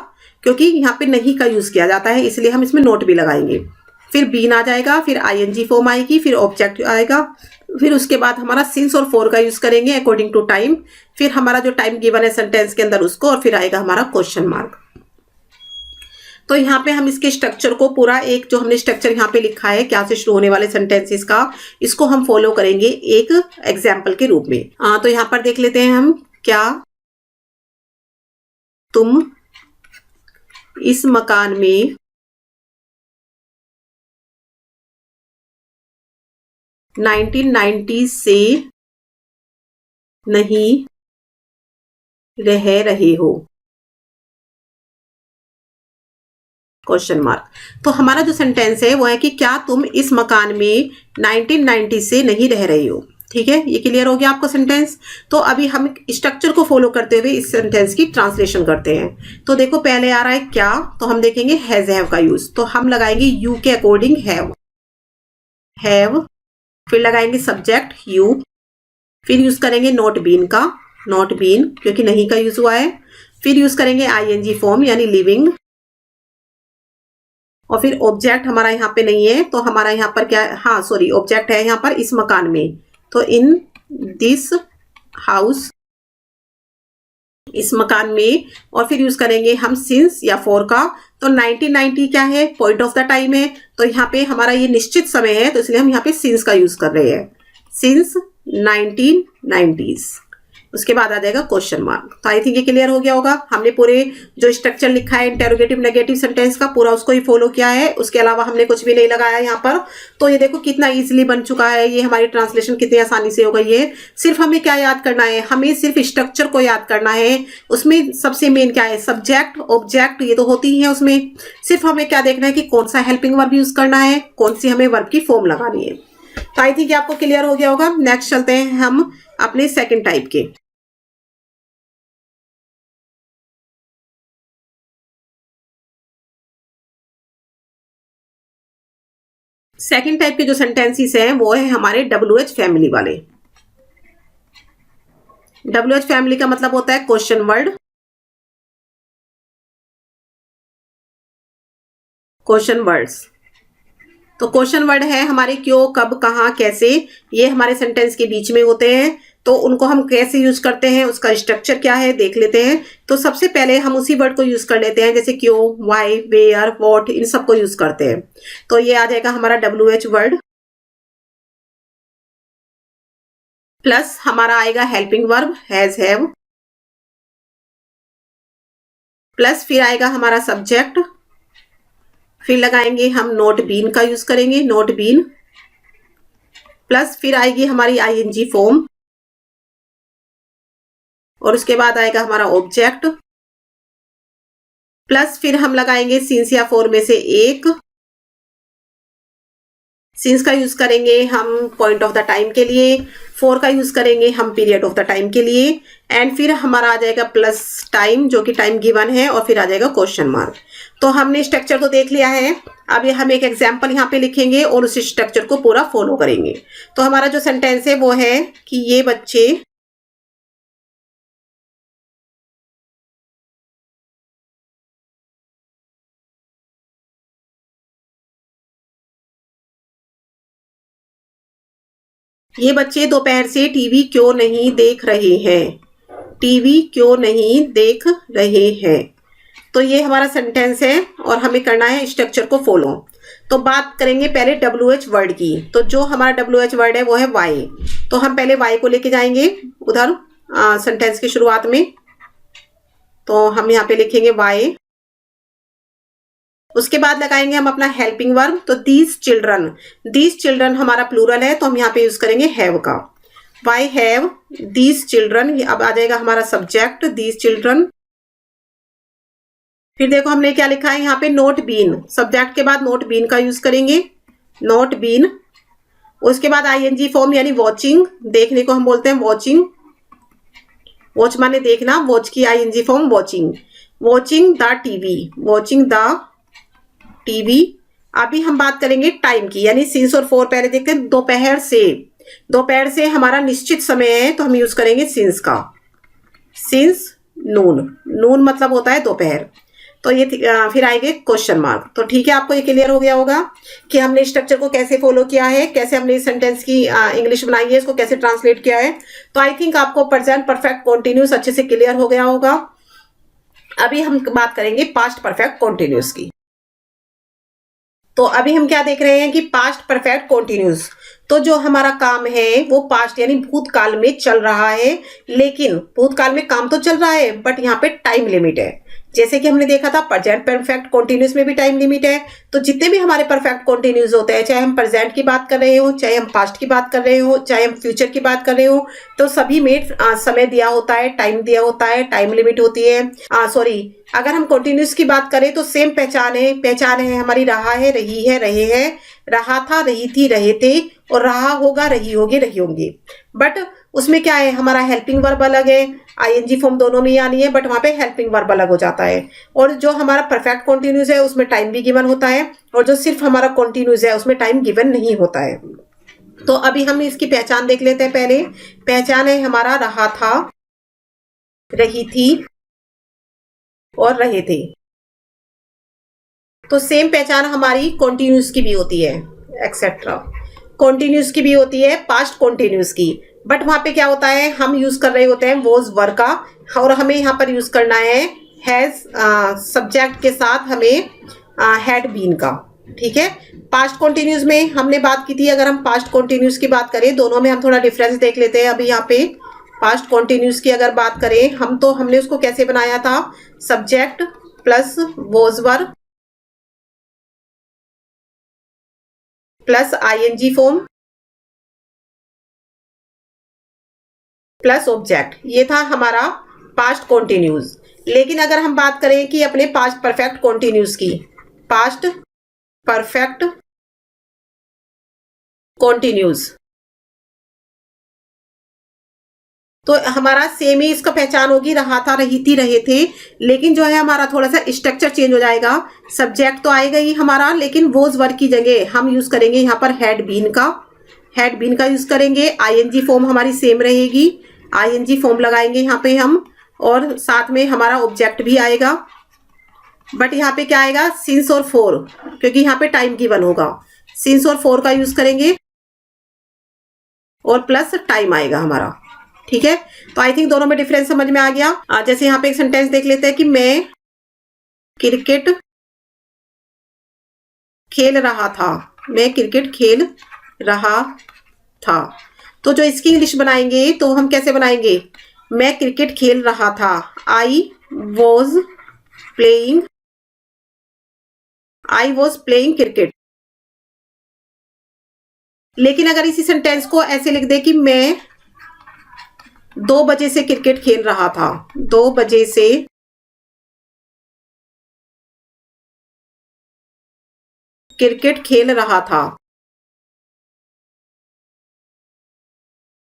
क्योंकि यहाँ पे नहीं का यूज किया जाता है इसलिए हम इसमें नोट भी लगाएंगे। फिर बीन आ जाएगा, फिर ING फॉर्म आएगी, फिर ऑब्जेक्ट आएगा, फिर उसके बाद हमारा सिंस और फोर का यूज करेंगे अकॉर्डिंग टू टाइम। फिर हमारा जो टाइम गिवन है सेंटेंस के अंदर उसको, और फिर आएगा हमारा क्वेश्चन मार्क। तो यहाँ पे हम इसके स्ट्रक्चर को पूरा एक जो हमने स्ट्रक्चर यहाँ पे लिखा है क्या से शुरू होने वाले सेंटेंसेस का, इसको हम फॉलो करेंगे एक एग्जाम्पल के रूप में। तो यहाँ पर देख लेते हैं हम, क्या तुम इस मकान में 1990 से नहीं रह रहे हो। Question mark. तो हमारा जो सेंटेंस है वो है कि क्या तुम इस मकान में 1990 से नहीं रह रही हो। ठीक है, ये क्लियर हो गया आपको सेंटेंस। तो अभी हम स्ट्रक्चर को फॉलो करते हुए इस सेंटेंस की ट्रांसलेशन करते हैं। तो देखो पहले आ रहा है क्या, तो हम देखेंगे हैज हैव का यूज, तो हम लगाएंगे यू के अकॉर्डिंग हैव, फिर लगाएंगे सब्जेक्ट यू, फिर यूज करेंगे नॉट बीन का, नॉट बीन क्योंकि नहीं का यूज हुआ है, फिर यूज करेंगे आईएनजी फॉर्म यानी लिविंग, और फिर ऑब्जेक्ट हमारा यहाँ पे नहीं है, तो हमारा यहाँ पर क्या, हाँ सॉरी ऑब्जेक्ट है यहाँ पर इस मकान में, तो इन दिस हाउस, इस मकान में, और फिर यूज करेंगे हम सिंस या फॉर का। तो 1990 क्या है, पॉइंट ऑफ द टाइम है, तो यहाँ पे हमारा ये निश्चित समय है, तो इसलिए हम यहाँ पे सिंस का यूज कर रहे हैं, सिंस 1990s। उसके बाद आ जाएगा क्वेश्चन मार्क। तो आई थिंक ये क्लियर हो गया होगा। हमने पूरे जो स्ट्रक्चर लिखा है इंटेरोगेटिव नेगेटिव सेंटेंस का पूरा उसको ही फॉलो किया है, उसके अलावा हमने कुछ भी नहीं लगाया यहाँ पर। तो ये देखो कितना इजीली बन चुका है, ये हमारी ट्रांसलेशन कितनी आसानी से हो गई है। सिर्फ हमें क्या याद करना है, हमें सिर्फ स्ट्रक्चर को याद करना है। उसमें सबसे मेन क्या है, सब्जेक्ट ऑब्जेक्ट ये तो होती ही है उसमें, सिर्फ हमें क्या देखना है कि कौन सा हेल्पिंग वर्ब यूज करना है, कौन सी हमें वर्ब की फॉर्म लगानी है। तो आई थिंक आपको क्लियर हो गया होगा। नेक्स्ट चलते हैं हम अपने सेकंड टाइप के। सेकंड टाइप के जो सेंटेंसेस हैं वो है हमारे WH फैमिली वाले। WH फैमिली का मतलब होता है क्वेश्चन वर्ड, क्वेश्चन वर्ड्स। तो क्वेश्चन वर्ड है हमारे क्यों, कब, कहाँ, कैसे, ये हमारे सेंटेंस के बीच में होते हैं। तो उनको हम कैसे यूज करते हैं, उसका स्ट्रक्चर क्या है देख लेते हैं। तो सबसे पहले हम उसी वर्ड को यूज कर लेते हैं, जैसे क्यों, वाई, वेयर, व्हाट, इन सबको यूज करते हैं। तो ये आ जाएगा हमारा WH वर्ड, प्लस हमारा आएगा helping verb has have, plus फिर आएगा हमारा सब्जेक्ट, फिर लगाएंगे हम नॉट बीन का यूज करेंगे, नॉट बीन, प्लस फिर आएगी हमारी आईएनजी फॉर्म, और उसके बाद आएगा हमारा ऑब्जेक्ट, प्लस फिर हम लगाएंगे सिंस या फॉर में से एक। सिंस का यूज करेंगे हम पॉइंट ऑफ द टाइम के लिए, फॉर का यूज करेंगे हम पीरियड ऑफ द टाइम के लिए, एंड फिर हमारा आ जाएगा प्लस टाइम जो कि टाइम गिवन है, और फिर आ जाएगा क्वेश्चन मार्क। तो हमने स्ट्रक्चर तो देख लिया है, अब ये हम एक एग्जाम्पल यहाँ पे लिखेंगे और उस स्ट्रक्चर को पूरा फॉलो करेंगे। तो हमारा जो सेंटेंस है वो है कि ये बच्चे दोपहर से टीवी क्यों नहीं देख रहे हैं, टीवी क्यों नहीं देख रहे हैं। तो ये हमारा सेंटेंस है और हमें करना है स्ट्रक्चर को फॉलो। तो बात करेंगे पहले WH वर्ड की। तो जो हमारा WH वर्ड है वो है वाई। तो हम पहले वाई को लेके जाएंगे उधर सेंटेंस की शुरुआत में। तो हम यहाँ पे लिखेंगे वाई, उसके बाद लगाएंगे हम अपना हेल्पिंग वर्ब। तो दीज चिल्ड्रन हमारा प्लूरल है, तो हम यहाँ पे यूज करेंगे हैव का, वाई हैव दीज चिल्ड्रन। अब आ जाएगा हमारा सब्जेक्ट दीज चिल्ड्रन। फिर देखो हमने क्या लिखा है यहाँ पे, नॉट बीन, सब्जेक्ट के बाद नॉट बीन का यूज करेंगे, नॉट बीन। उसके बाद आईएनजी फॉर्म यानी वॉचिंग, देखने को हम बोलते हैं वॉचिंग, वॉच माने देखना, वॉच की ING form watching, watching the TV, watching the TV. अभी हम बात करेंगे टाइम की, यानी सिंस और फॉर पहले देखते हैं। दोपहर से हमारा निश्चित समय है, तो हम यूज करेंगे सिंस का, सिंस नून मतलब होता है दोपहर। तो ये फिर आएंगे क्वेश्चन मार्क। तो ठीक है, आपको ये क्लियर हो गया होगा कि हमने स्ट्रक्चर को कैसे फॉलो किया है, कैसे हमने इस सेंटेंस की इंग्लिश बनाई है, इसको कैसे ट्रांसलेट किया है। तो आई थिंक आपको प्रेजेंट परफेक्ट कॉन्टिन्यूस अच्छे से क्लियर हो गया होगा। अभी हम बात करेंगे पास्ट परफेक्ट कॉन्टिन्यूस की। तो अभी हम क्या देख रहे हैं कि पास्ट परफेक्ट कॉन्टिन्यूस। तो जो हमारा काम है वो पास्ट यानी भूतकाल में चल रहा है, लेकिन भूतकाल में काम तो चल रहा है बट यहाँ पे टाइम लिमिट है। जैसे कि हमने देखा था प्रेजेंट परफेक्ट कॉन्टिन्यूस में भी टाइम लिमिट है। तो जितने भी हमारे परफेक्ट कॉन्टिन्यूस होते हैं, चाहे हम प्रेजेंट की बात कर रहे हो, चाहे हम पास्ट की बात कर रहे हो, चाहे हम फ्यूचर की बात कर रहे हो, तो सभी में समय दिया होता है, टाइम दिया होता है, टाइम लिमिट होती है, अगर हम कंटिन्यूस की बात करें तो सेम पहचान है हमारी रहा है, रही है, रहे हैं, रहा था, रही थी, रहे थे, और रहा होगा, रही होगी, रही होंगी। बट उसमें क्या है, हमारा हेल्पिंग वर्ब अलग है, आईएनजी फॉर्म दोनों में आनी है, बट वहां पे हेल्पिंग वर्ब अलग हो जाता है। और जो हमारा परफेक्ट कॉन्टिन्यूस है उसमें टाइम भी गिवन होता है, और जो सिर्फ हमारा कॉन्टिन्यूस है उसमें टाइम गिवन नहीं होता है। तो अभी हम इसकी पहचान देख लेते हैं। पहले पहचान है हमारा रहा था, रही थी और रहे थे। तो सेम पहचान हमारी कॉन्टिन्यूस की भी होती है, एक्सेट्रा। कॉन्टिन्यूस की भी होती है, पास्ट कॉन्टिन्यूस की। बट वहां पे क्या होता है, हम यूज कर रहे होते हैं वॉज वर का, और हमें यहाँ पर यूज करना है हैज सब्जेक्ट के साथ हमें हैड बीन का। ठीक है। पास्ट कॉन्टिन्यूस में हमने बात की थी, अगर हम पास्ट कॉन्टिन्यूस की बात करें, दोनों में हम थोड़ा डिफरेंस देख लेते हैं। अभी यहाँ पे पास्ट कॉन्टिन्यूस की अगर बात करें हम, तो हमने उसको कैसे बनाया था, subject plus was were plus ING form plus object, ये था हमारा पास्ट कॉन्टिन्यूस। लेकिन अगर हम बात करें कि अपने पास्ट परफेक्ट कॉन्टिन्यूस की, पास्ट परफेक्ट कॉन्टिन्यूस, तो हमारा सेम ही इसका पहचान होगी, रहा था, रही थी, रहे थे। लेकिन जो है हमारा थोड़ा सा स्ट्रक्चर चेंज हो जाएगा। सब्जेक्ट तो आएगा ही हमारा, लेकिन वोज वर्क की जगह हम यूज करेंगे यहाँ पर हैड बीन का, हैड बीन का यूज करेंगे। आईएनजी फॉर्म हमारी सेम रहेगी, आईएनजी फॉर्म लगाएंगे यहाँ पे हम, और साथ में हमारा ऑब्जेक्ट भी आएगा। बट यहाँ पे क्या आएगा, सिंस और फोर, क्योंकि यहाँ पे टाइम गिवन होगा, सिंस और फोर का यूज करेंगे, और प्लस टाइम आएगा हमारा। ठीक है। तो आई थिंक दोनों में डिफरेंस समझ में आ गया। जैसे यहाँ पे एक सेंटेंस देख लेते हैं कि मैं क्रिकेट खेल रहा था, मैं क्रिकेट खेल रहा था। तो जो इसकी इंग्लिश बनाएंगे तो हम कैसे बनाएंगे, मैं क्रिकेट खेल रहा था, आई वॉज प्लेइंग क्रिकेट। लेकिन अगर इसी सेंटेंस को ऐसे लिख दे कि मैं 2 बजे से क्रिकेट खेल रहा था, 2 बजे से क्रिकेट खेल रहा था,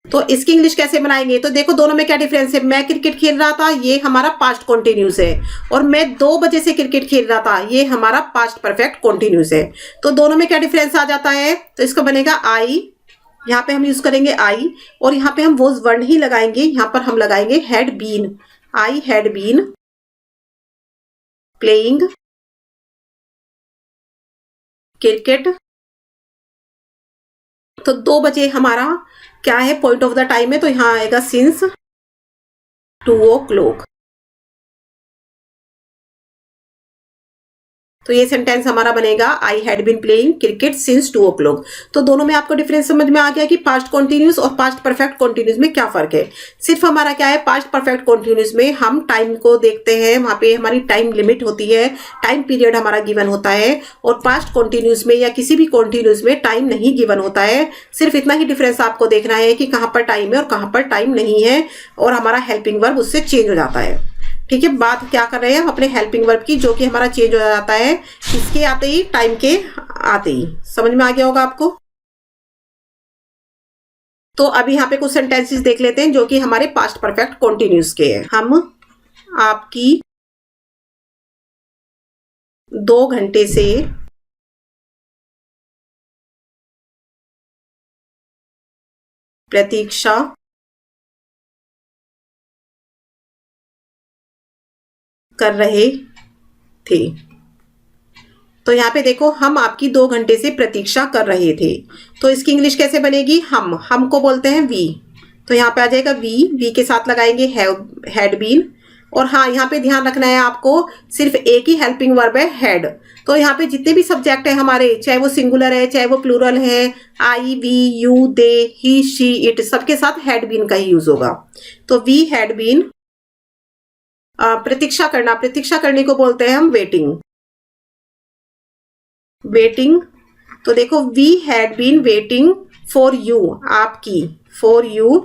तो इसकी इंग्लिश कैसे बनाएंगे। तो देखो दोनों में क्या डिफरेंस है, मैं क्रिकेट खेल रहा था ये हमारा पास्ट कॉन्टिन्यूस है, और मैं 2 बजे से क्रिकेट खेल रहा था ये हमारा पास्ट परफेक्ट कॉन्टिन्यूस है। तो दोनों में क्या डिफरेंस आ जाता है, तो इसका बनेगा आई, यहाँ पे हम यूज करेंगे आई, और यहाँ पे हम वोज वर्ड नहीं लगाएंगे, यहाँ पर हम लगाएंगे had been, I had been playing cricket. तो 2 बजे हमारा क्या है, पॉइंट ऑफ द टाइम है, तो यहाँ आएगा सिंस 2 o'clock। तो ये सेंटेंस हमारा बनेगा I had been playing cricket since 2 o'clock। तो दोनों में आपको डिफरेंस समझ में आ गया कि पास्ट कॉन्टिन्यूस और पास्ट परफेक्ट कॉन्टिन्यूस में क्या फर्क है। सिर्फ हमारा क्या है, पास्ट परफेक्ट कॉन्टिन्यूस में हम टाइम को देखते हैं, वहां पे हमारी टाइम लिमिट होती है, टाइम पीरियड हमारा गिवन होता है। और पास्ट कॉन्टिन्यूस में या किसी भी कॉन्टिन्यूस में टाइम नहीं गिवन होता है। सिर्फ इतना ही डिफरेंस आपको देखना है कि कहाँ पर टाइम है और कहाँ पर टाइम नहीं है, और हमारा हेल्पिंग वर्ब उससे चेंज हो जाता है। ठीक है। बात क्या कर रहे हैं हम अपने हेल्पिंग वर्ब की, जो कि हमारा चेंज हो जाता है इसके आते ही, टाइम के आते ही। समझ में आ गया होगा आपको। तो अभी यहाँ पे कुछ सेंटेंसेस देख लेते हैं जो कि हमारे पास्ट परफेक्ट कॉन्टिन्यूस के हैं। हम आपकी 2 घंटे से प्रतीक्षा कर रहे थे। तो यहाँ पे देखो, हम आपकी 2 घंटे से प्रतीक्षा कर रहे थे, तो इसकी इंग्लिश कैसे बनेगी, हम को बोलते हैं वी, तो यहाँ पे आ जाएगा वी के साथ लगाएंगे हैड बीन। और हाँ, यहाँ पे ध्यान रखना है आपको, सिर्फ एक ही हेल्पिंग वर्ब है हैड। तो यहाँ पे जितने भी सब्जेक्ट है हमारे, चाहे वो सिंगुलर है चाहे वो प्लूरल है, I we you they he she it, सबके साथ हैड बीन का ही यूज होगा। तो वी हैड बीन, प्रतीक्षा करने को बोलते हैं हम वेटिंग। तो देखो, we had been waiting for you, आपकी, फॉर यू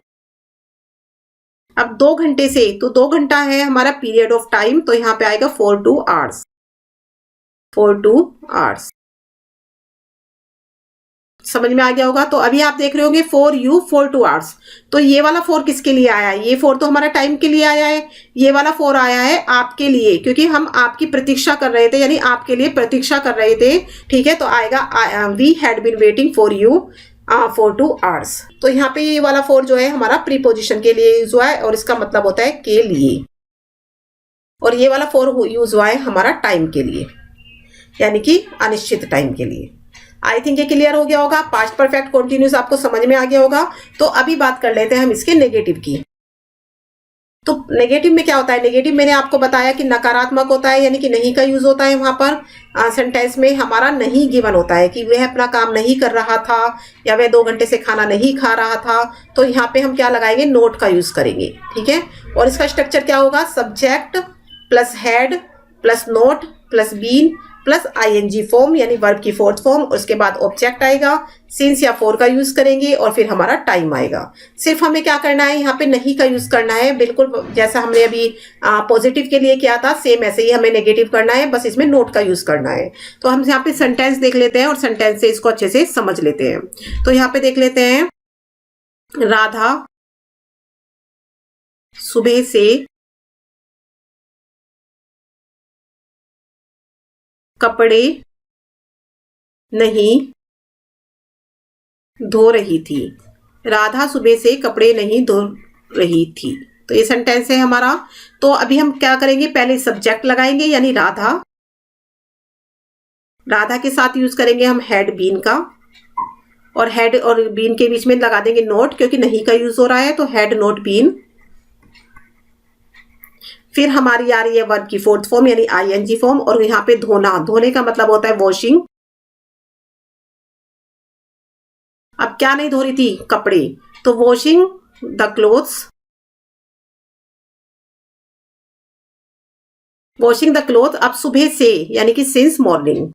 अब 2 घंटे से, तो 2 घंटा है हमारा पीरियड ऑफ टाइम, तो यहाँ पे आएगा 4 2 आवर्स, 4 2 आवर्स। समझ में आ गया होगा। तो अभी आप देख रहे होंगे 4 U 4 2 आवर्स, तो ये वाला 4 किसके लिए आया है? ये 4 तो हमारा टाइम के लिए आया है, ये वाला 4 आया है आपके लिए, क्योंकि हम आपकी प्रतीक्षा कर रहे थे, यानी आपके लिए प्रतीक्षा कर रहे थे। ठीक है, तो आएगा we had been waiting for you 4 2 hours. तो यहाँ पे ये वाला 4 जो है हमारा प्रीपोजिशन के लिए यूज हुआ है, और इसका मतलब होता है के लिए। और ये वाला 4 यूज हुआ है हमारा टाइम के लिए, यानी कि अनिश्चित टाइम के लिए। आई थिंक ये क्लियर हो गया होगा। पास्ट परफेक्ट कंटिन्यूस आपको समझ में आ गया होगा। तो अभी बात कर लेते हैं हम इसके नेगेटिव की। तो नेगेटिव में क्या होता है? नेगेटिव मैंने आपको बताया कि नकारात्मक होता है, यानी कि नहीं का यूज होता है। वहां पर सेंटेंस में हमारा नहीं गिवन होता है कि वह अपना काम नहीं कर रहा था, या वह 2 घंटे से खाना नहीं खा रहा था। तो यहाँ पे हम क्या लगाएंगे? नोट का यूज करेंगे। ठीक है, और इसका स्ट्रक्चर क्या होगा? Subject plus had plus not plus been plus ING form, यानी वर्ब की फोर्थ फॉर्म, उसके बाद ऑब्जेक्ट आएगा, सिंस या फॉर का यूज करेंगे, और फिर हमारा टाइम आएगा। सिर्फ हमें क्या करना है? यहाँ पे नहीं का यूज करना है, बिल्कुल जैसा हमने अभी पॉजिटिव के लिए किया था, सेम ऐसे ही हमें नेगेटिव करना है, बस इसमें नोट का यूज करना है। तो हम यहाँ पे सेंटेंस देख लेते हैं और सेंटेंस से इसको अच्छे से समझ लेते हैं। तो यहाँ पे देख लेते हैं, राधा सुबह से कपड़े नहीं धो रही थी। राधा सुबह से कपड़े नहीं धो रही थी, तो ये सेंटेंस है हमारा। तो अभी हम क्या करेंगे? पहले सब्जेक्ट लगाएंगे, यानी राधा। राधा के साथ यूज करेंगे हम हैड बीन का, और हैड और बीन के बीच में लगा देंगे नोट, क्योंकि नहीं का यूज हो रहा है, तो हैड नोट बीन। फिर हमारी आ रही है वर्ब की फोर्थ फॉर्म, यानी आईएनजी फॉर्म, और यहाँ पे धोना, धोने का मतलब होता है वॉशिंग। अब क्या नहीं धो रही थी? कपड़े, तो washing the clothes, washing the cloth. अब सुबह से, यानी कि since morning,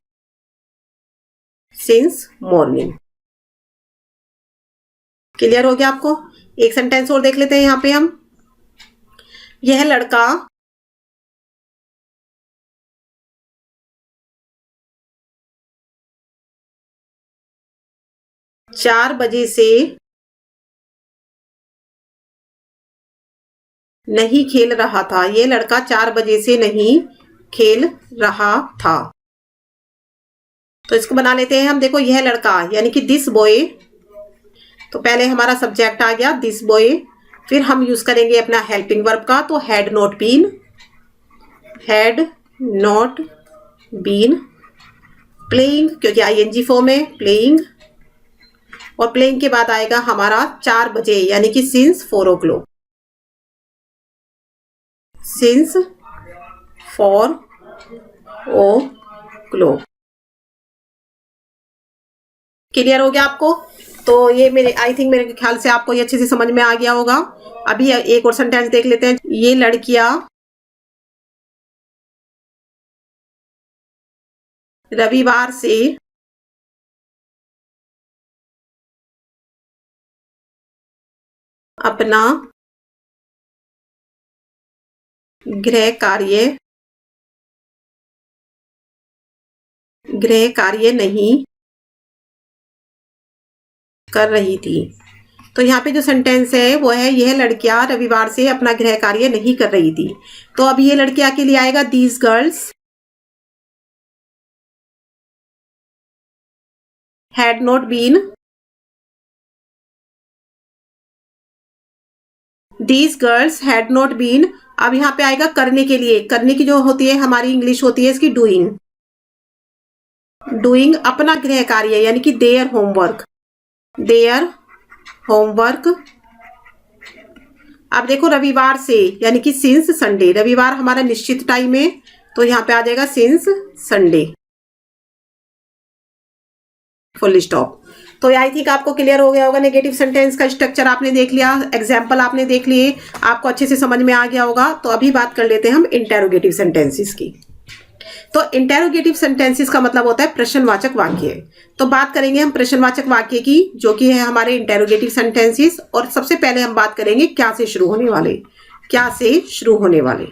since morning. Clear हो गया आपको? एक सेंटेंस और देख लेते हैं यहाँ पे हम। यह लड़का चार बजे से नहीं खेल रहा था। ये लड़का 4 बजे से नहीं खेल रहा था। तो इसको बना लेते हैं हम। देखो, यह लड़का यानी कि दिस बॉय, तो पहले हमारा सब्जेक्ट आ गया दिस बॉय, फिर हम यूज करेंगे अपना हेल्पिंग वर्ब का, तो had not been, had not been playing, क्योंकि आईएनजी फॉर्म है, प्लेइंग। और प्लेइंग के बाद आएगा हमारा 4 बजे, यानी कि since 4 o'clock, since 4 o'clock। Clear हो गया आपको? तो ये मेरे ख्याल से आपको ये अच्छे से समझ में आ गया होगा। अभी एक और सेंटेंस देख लेते हैं। ये लड़कियां रविवार से अपना गृह कार्य नहीं कर रही थी। तो यहाँ पे जो सेंटेंस है वो है, यह लड़कियां रविवार से अपना गृह कार्य नहीं कर रही थी। तो अब ये लड़कियां के लिए आएगा these girls had not been, these girls had not been. अब यहाँ पे आएगा करने के लिए, करने की जो होती है हमारी इंग्लिश होती है इसकी डूइंग, डूइंग अपना गृह कार्य, यानी कि देयर होमवर्क, देयर होमवर्क। अब देखो, रविवार से यानी कि सिंस संडे, रविवार हमारा निश्चित टाइम है, तो यहाँ पे आ जाएगा सिंस संडे, फुल स्टॉप। तो आई थिंक आपको क्लियर हो गया होगा। नेगेटिव सेंटेंस का स्ट्रक्चर आपने देख लिया, एग्जाम्पल आपने देख लिए, आपको अच्छे से समझ में आ गया होगा। तो अभी बात कर लेते हैं हम इंटेरोगेटिव सेंटेंसेस की। तो इंटेरोगेटिव सेंटेंसेस का मतलब होता है प्रश्नवाचक वाक्य। तो बात करेंगे हम प्रश्नवाचक वाक्य की, जो कि है हमारे इंटेरोगेटिव सेंटेंसेस। और सबसे पहले हम बात करेंगे क्या से शुरू होने वाले, क्या से शुरू होने वाले।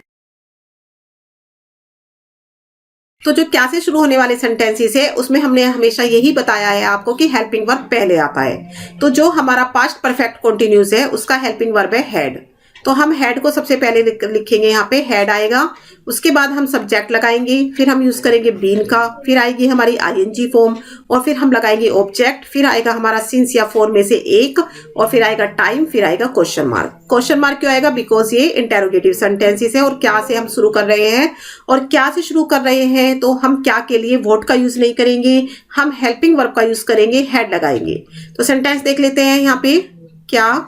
तो जो क्या से शुरू होने वाले सेंटेंसेस है उसमें हमने हमेशा यही बताया है आपको कि हेल्पिंग वर्ब पहले आता है। तो जो हमारा पास्ट परफेक्ट कंटिन्यूस है उसका हेल्पिंग वर्ब है हैड। तो हम हैड को सबसे पहले लिखेंगे, यहाँ पे हैड आएगा, उसके बाद हम सब्जेक्ट लगाएंगे, फिर हम यूज करेंगे बीन का, फिर आएगी हमारी आईएनजी फॉर्म, और फिर हम लगाएंगे ऑब्जेक्ट, फिर आएगा हमारा सिंस या फॉर में से एक, और फिर आएगा टाइम, फिर आएगा क्वेश्चन मार्क। क्वेश्चन मार्क क्यों आएगा? बिकॉज ये इंटेरोगेटिव सेंटेंसेस है और क्या से हम शुरू कर रहे हैं। और क्या से शुरू कर रहे हैं तो हम क्या के लिए वोट का यूज नहीं करेंगे, हम हेल्पिंग वर्ब का यूज करेंगे, हैड लगाएंगे। तो सेंटेंस देख लेते हैं यहाँ पे। क्या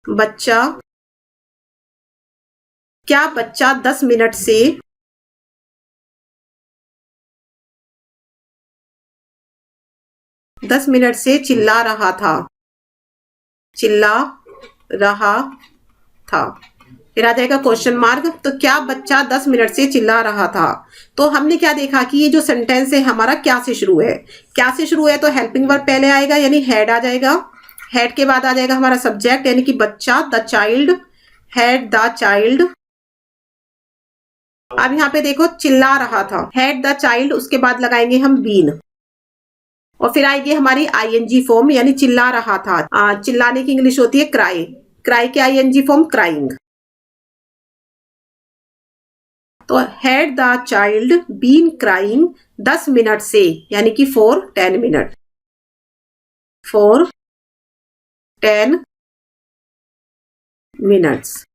बच्चा 10 मिनट से 10 मिनट से चिल्ला रहा था। फिर आ जाएगा क्वेश्चन मार्क। तो क्या बच्चा 10 मिनट से चिल्ला रहा था। तो हमने क्या देखा कि ये जो सेंटेंस है हमारा क्या से शुरू है। क्या से शुरू है तो हेल्पिंग वर्ब पहले आएगा, यानी हैड आ जाएगा। हैड के बाद आ जाएगा हमारा सब्जेक्ट, यानी कि बच्चा, the child, had the child. अब यहाँ पे देखो चिल्ला रहा था, हैड द चाइल्ड, उसके बाद लगाएंगे हम बीन, और फिर आएगी हमारी आईएनजी फॉर्म, यानी चिल्ला रहा था। चिल्लाने की इंग्लिश होती है क्राई, क्राई की आईएनजी फॉर्म क्राइंग। तो had the child been crying 10 minute से, यानी कि फॉर 10 मिनट, फॉर 10 मिनट्स।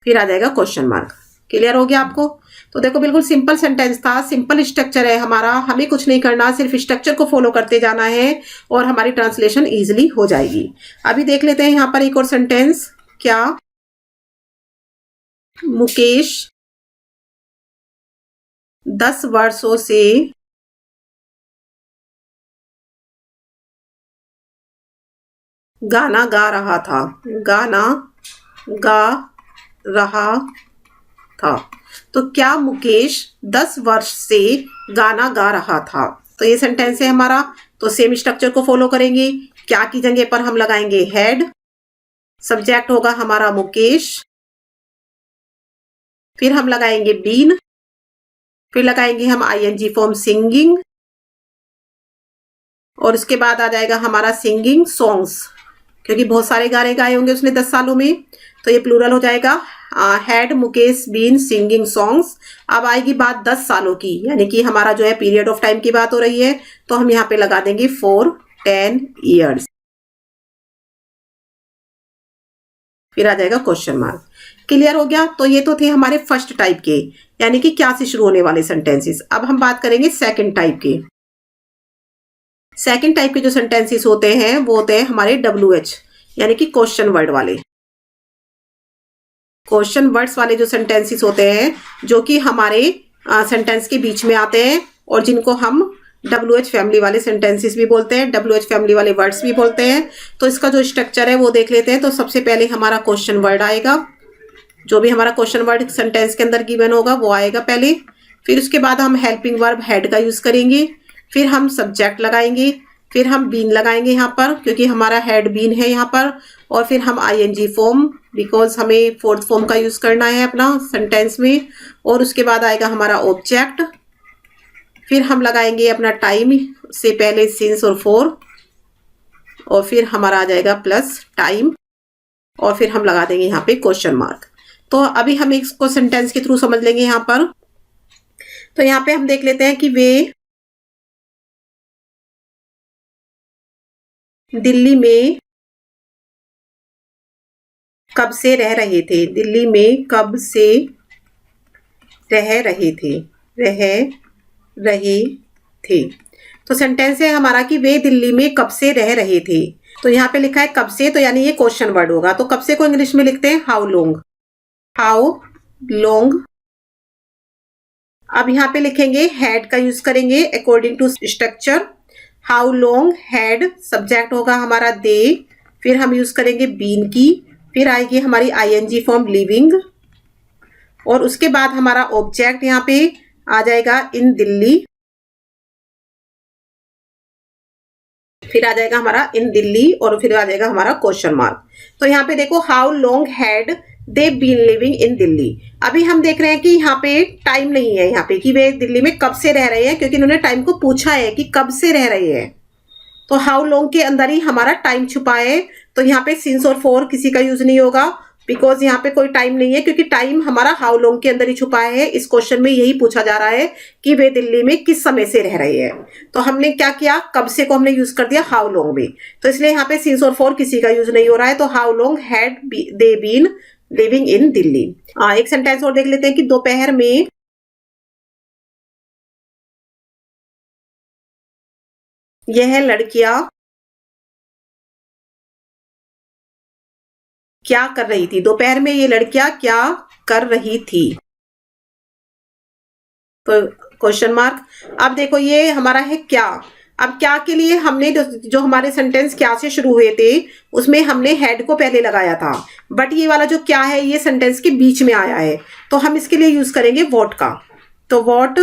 फिर आ जाएगा क्वेश्चन मार्क। क्लियर हो गया आपको? तो देखो बिल्कुल सिंपल सेंटेंस था, सिंपल स्ट्रक्चर है हमारा, हमें कुछ नहीं करना, सिर्फ स्ट्रक्चर को फॉलो करते जाना है और हमारी ट्रांसलेशन इजीली हो जाएगी। अभी देख लेते हैं यहाँ पर एक और सेंटेंस। क्या मुकेश 10 वर्षों से गाना गा रहा था। गाना गा रहा था। तो क्या मुकेश 10 वर्ष से गाना गा रहा था। तो ये सेंटेंस है हमारा। तो सेम स्ट्रक्चर को फॉलो करेंगे। क्या की जगह पर हम लगाएंगे हैड, सब्जेक्ट होगा हमारा मुकेश, फिर हम लगाएंगे बीन, फिर लगाएंगे हम आईएनजी फॉर्म सिंगिंग, और उसके बाद आ जाएगा हमारा सिंगिंग सॉन्ग्स, क्योंकि बहुत सारे गाने गाए होंगे उसने 10 सालों में, तो ये प्लूरल हो जाएगा। Had Mukesh been singing songs. अब आएगी बात 10 सालों की, यानी कि हमारा जो है पीरियड ऑफ टाइम की बात हो रही है, तो हम यहाँ पे लगा देंगे फॉर 10 ईयर्स। फिर आ जाएगा क्वेश्चन मार्क। क्लियर हो गया? तो ये तो थे हमारे फर्स्ट टाइप के, यानी कि क्या से शुरू होने वाले सेंटेंसेस। अब हम बात करेंगे सेकंड टाइप के। सेकंड टाइप के जो सेंटेंसेस होते हैं वो होते हैं हमारे WH, यानी कि क्वेश्चन वर्ड वाले। क्वेश्चन वर्ड्स वाले जो सेंटेंसेस होते हैं, जो कि हमारे सेंटेंस के बीच में आते हैं, और जिनको हम WH फैमिली वाले सेंटेंसेस भी बोलते हैं, WH फैमिली वाले वर्ड्स भी बोलते हैं। तो इसका जो स्ट्रक्चर है वो देख लेते हैं। तो सबसे पहले हमारा क्वेश्चन वर्ड आएगा, जो भी हमारा क्वेश्चन वर्ड सेंटेंस के अंदर गिवन होगा वो आएगा पहले। फिर उसके बाद हम हेल्पिंग वर्ब हैड का यूज करेंगे, फिर हम सब्जेक्ट लगाएंगे, फिर हम बीन लगाएंगे यहाँ पर, क्योंकि हमारा हैड बीन है यहाँ पर, और फिर हम आईएनजी फॉर्म, बिकॉज हमें फोर्थ फॉर्म का यूज करना है अपना सेंटेंस में, और उसके बाद आएगा हमारा ऑब्जेक्ट, फिर हम लगाएंगे अपना टाइम से पहले सिंस और फॉर, और फिर हमारा आ जाएगा प्लस टाइम, और फिर हम लगा देंगे यहाँ पे क्वेश्चन मार्क। तो अभी हम इसको सेंटेंस के थ्रू समझ लेंगे यहाँ पर। तो यहाँ पे हम देख लेते हैं कि वे दिल्ली में कब से रह रहे थे। दिल्ली में कब से रह रहे थे, रह रहे थे। तो सेंटेंस है हमारा कि वे दिल्ली में कब से रह रहे थे। तो यहाँ पे लिखा है कब से, तो यानी ये क्वेश्चन वर्ड होगा। तो कब से को इंग्लिश में लिखते हैं हाउ लॉन्ग, हाउ लॉन्ग। अब यहाँ पे लिखेंगे हैड का यूज करेंगे according to structure. How long had, subject होगा हमारा दे, फिर हम यूज करेंगे बीन की, फिर आएगी हमारी आईएनजी फॉर्म लिविंग, और उसके बाद हमारा ऑब्जेक्ट यहाँ पे आ जाएगा इन दिल्ली, फिर आ जाएगा हमारा इन दिल्ली और फिर आ जाएगा हमारा क्वेश्चन मार्क। तो यहाँ पे देखो how long had they been living in Delhi. अभी हम देख रहे हैं कि यहाँ पे टाइम नहीं है यहाँ पे कि वे दिल्ली में कब से रह रहे हैं, क्योंकि इन्होंने टाइम को पूछा है कि कब से रह रहे हैं। तो हाउ लॉन्ग के अंदर ही हमारा टाइम छुपा है, तो यहाँ पे सिंस और फॉर किसी का यूज नहीं होगा, बिकॉज यहाँ पे कोई टाइम नहीं है, क्योंकि टाइम हमारा हाउ लॉन्ग के अंदर ही छुपा है। इस क्वेश्चन में यही पूछा जा रहा है कि वे दिल्ली में किस समय से रह रहे हैं। तो हमने क्या किया, कब से को हमने यूज कर दिया हाउ लॉन्ग में, तो इसलिए यहाँ पे सिंस और फॉर किसी का यूज नहीं हो रहा है। तो how long had they been living in Delhi. एक सेंटेंस और देख लेते हैं कि दोपहर में यह लड़कियां क्या कर रही थी। दोपहर में ये लड़कियां क्या कर रही थी, तो क्वेश्चन मार्क। अब देखो ये हमारा है क्या। अब क्या के लिए हमने जो हमारे सेंटेंस क्या से शुरू हुए थे उसमें हमने हेड को पहले लगाया था, बट ये वाला जो क्या है ये सेंटेंस के बीच में आया है, तो हम इसके लिए यूज करेंगे वॉट का। तो वॉट,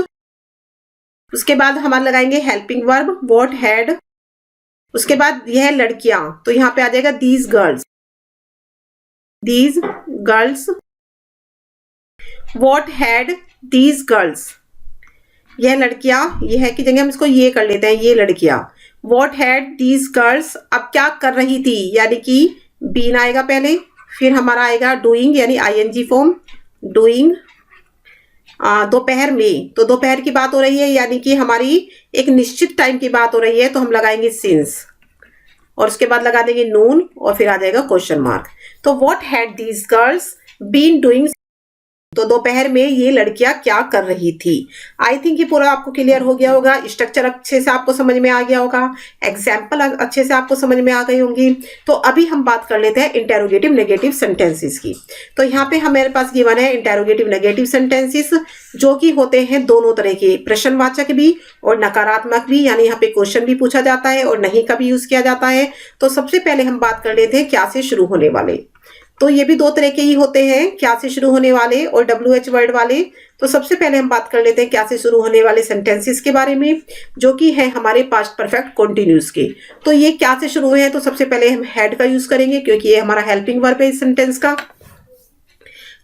उसके बाद हम लगाएंगे हेल्पिंग वर्ब वॉट हैड, उसके बाद यह लड़कियां, तो यहाँ पे आ जाएगा these girls, these girls, what had these girls, यह लड़कियां, यह की जगह हम इसको ये कर लेते हैं, ये लड़कियां। वॉट हैड दीज गर्ल्स, अब क्या कर रही थी, यानी कि बीन आएगा पहले, फिर हमारा आएगा डूइंग यानी आईएनजी फॉर्म, डूइंग दोपहर में, तो दोपहर की बात हो रही है यानी कि हमारी एक निश्चित टाइम की बात हो रही है, तो हम लगाएंगे सिंस और उसके बाद लगा देंगे नून और फिर आ जाएगा क्वेश्चन मार्क। तो what had these girls been doing, तो दोपहर में ये लड़कियां क्या कर रही थी। आई थिंक ये पूरा आपको क्लियर हो गया होगा, स्ट्रक्चर अच्छे से आपको समझ में आ गया होगा, एग्जाम्पल अच्छे से आपको समझ में आ गई होंगी। तो अभी हम बात कर लेते हैं इंटेरोगेटिव नेगेटिव सेंटेंसेस की। तो यहाँ पे हमारे पास गिवन है इंटेरोगेटिव नेगेटिव सेंटेंसेस, जो कि होते हैं दोनों तरह के, प्रश्नवाचक भी और नकारात्मक भी, यानी यहाँ पे क्वेश्चन भी पूछा जाता है और नहीं का भी यूज किया जाता है। तो सबसे पहले हम बात कर लेते हैं क्या से शुरू होने वाले। तो ये भी दो तरह के ही होते हैं, क्या से शुरू होने वाले और WH वर्ड वाले। तो सबसे पहले हम बात कर लेते हैं क्या से शुरू होने वाले सेंटेंसेस के बारे में, जो कि है हमारे पास्ट परफेक्ट कॉन्टिन्यूस के। तो ये क्या से शुरू हुए हैं, तो सबसे पहले हम हैड का यूज करेंगे क्योंकि ये हमारा हेल्पिंग वर्ब है इस सेंटेंस का।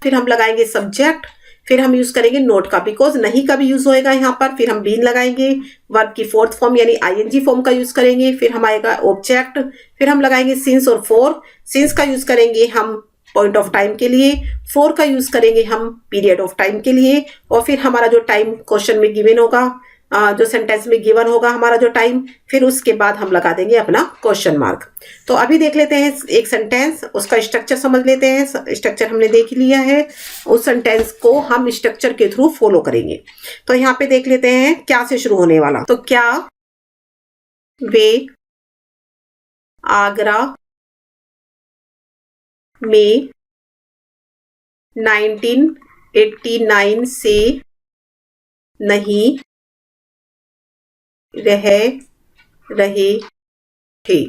फिर हम लगाएंगे सब्जेक्ट, फिर हम यूज करेंगे नोट का, बिकॉज नहीं का भी यूज होएगा यहाँ पर। फिर हम बीन लगाएंगे, वर्ब की फोर्थ फॉर्म यानी आईएनजी फॉर्म का यूज करेंगे। फिर हम आएगा ऑब्जेक्ट, फिर हम लगाएंगे सिंस और फोर। सिंस का यूज करेंगे हम पॉइंट ऑफ टाइम के लिए, फोर का यूज करेंगे हम पीरियड ऑफ टाइम के लिए, और फिर हमारा जो टाइम क्वेश्चन में गिवन होगा, जो सेंटेंस में गिवन होगा हमारा जो टाइम, फिर उसके बाद हम लगा देंगे अपना क्वेश्चन मार्क। तो अभी देख लेते हैं एक सेंटेंस, उसका स्ट्रक्चर समझ लेते हैं। स्ट्रक्चर हमने देख लिया है, उस सेंटेंस को हम स्ट्रक्चर के थ्रू फॉलो करेंगे। तो यहाँ पे देख लेते हैं क्या से शुरू होने वाला। तो क्या वे आगरा में 1989 से नहीं रह रहे थे।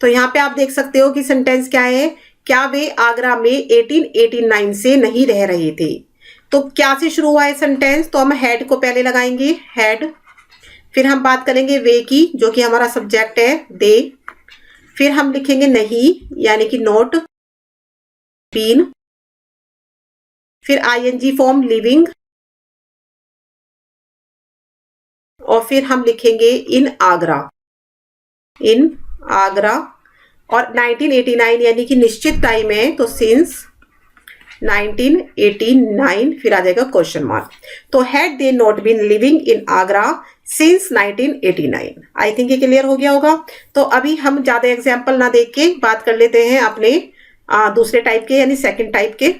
तो यहाँ पे आप देख सकते हो कि सेंटेंस क्या है, क्या वे आगरा में 1889 से नहीं रह रहे थे। तो क्या से शुरू हुआ है सेंटेंस, तो हम हैड को पहले लगाएंगे, हैड। फिर हम बात करेंगे वे की, जो कि हमारा सब्जेक्ट है, दे। फिर हम लिखेंगे नहीं यानी कि नॉट, बीन। फिर आईएनजी फॉर्म लिविंग, और फिर हम लिखेंगे इन आगरा, इन आगरा। और 1989 यानी कि निश्चित टाइम है, तो सिंस 1989, फिर आ जाएगा क्वेश्चन मार्क। तो had they not been living in Agra since 1989। I think ये क्लियर हो गया होगा। तो अभी हम ज्यादा एग्जाम्पल ना देख के बात कर लेते हैं अपने दूसरे टाइप के यानी सेकंड टाइप के।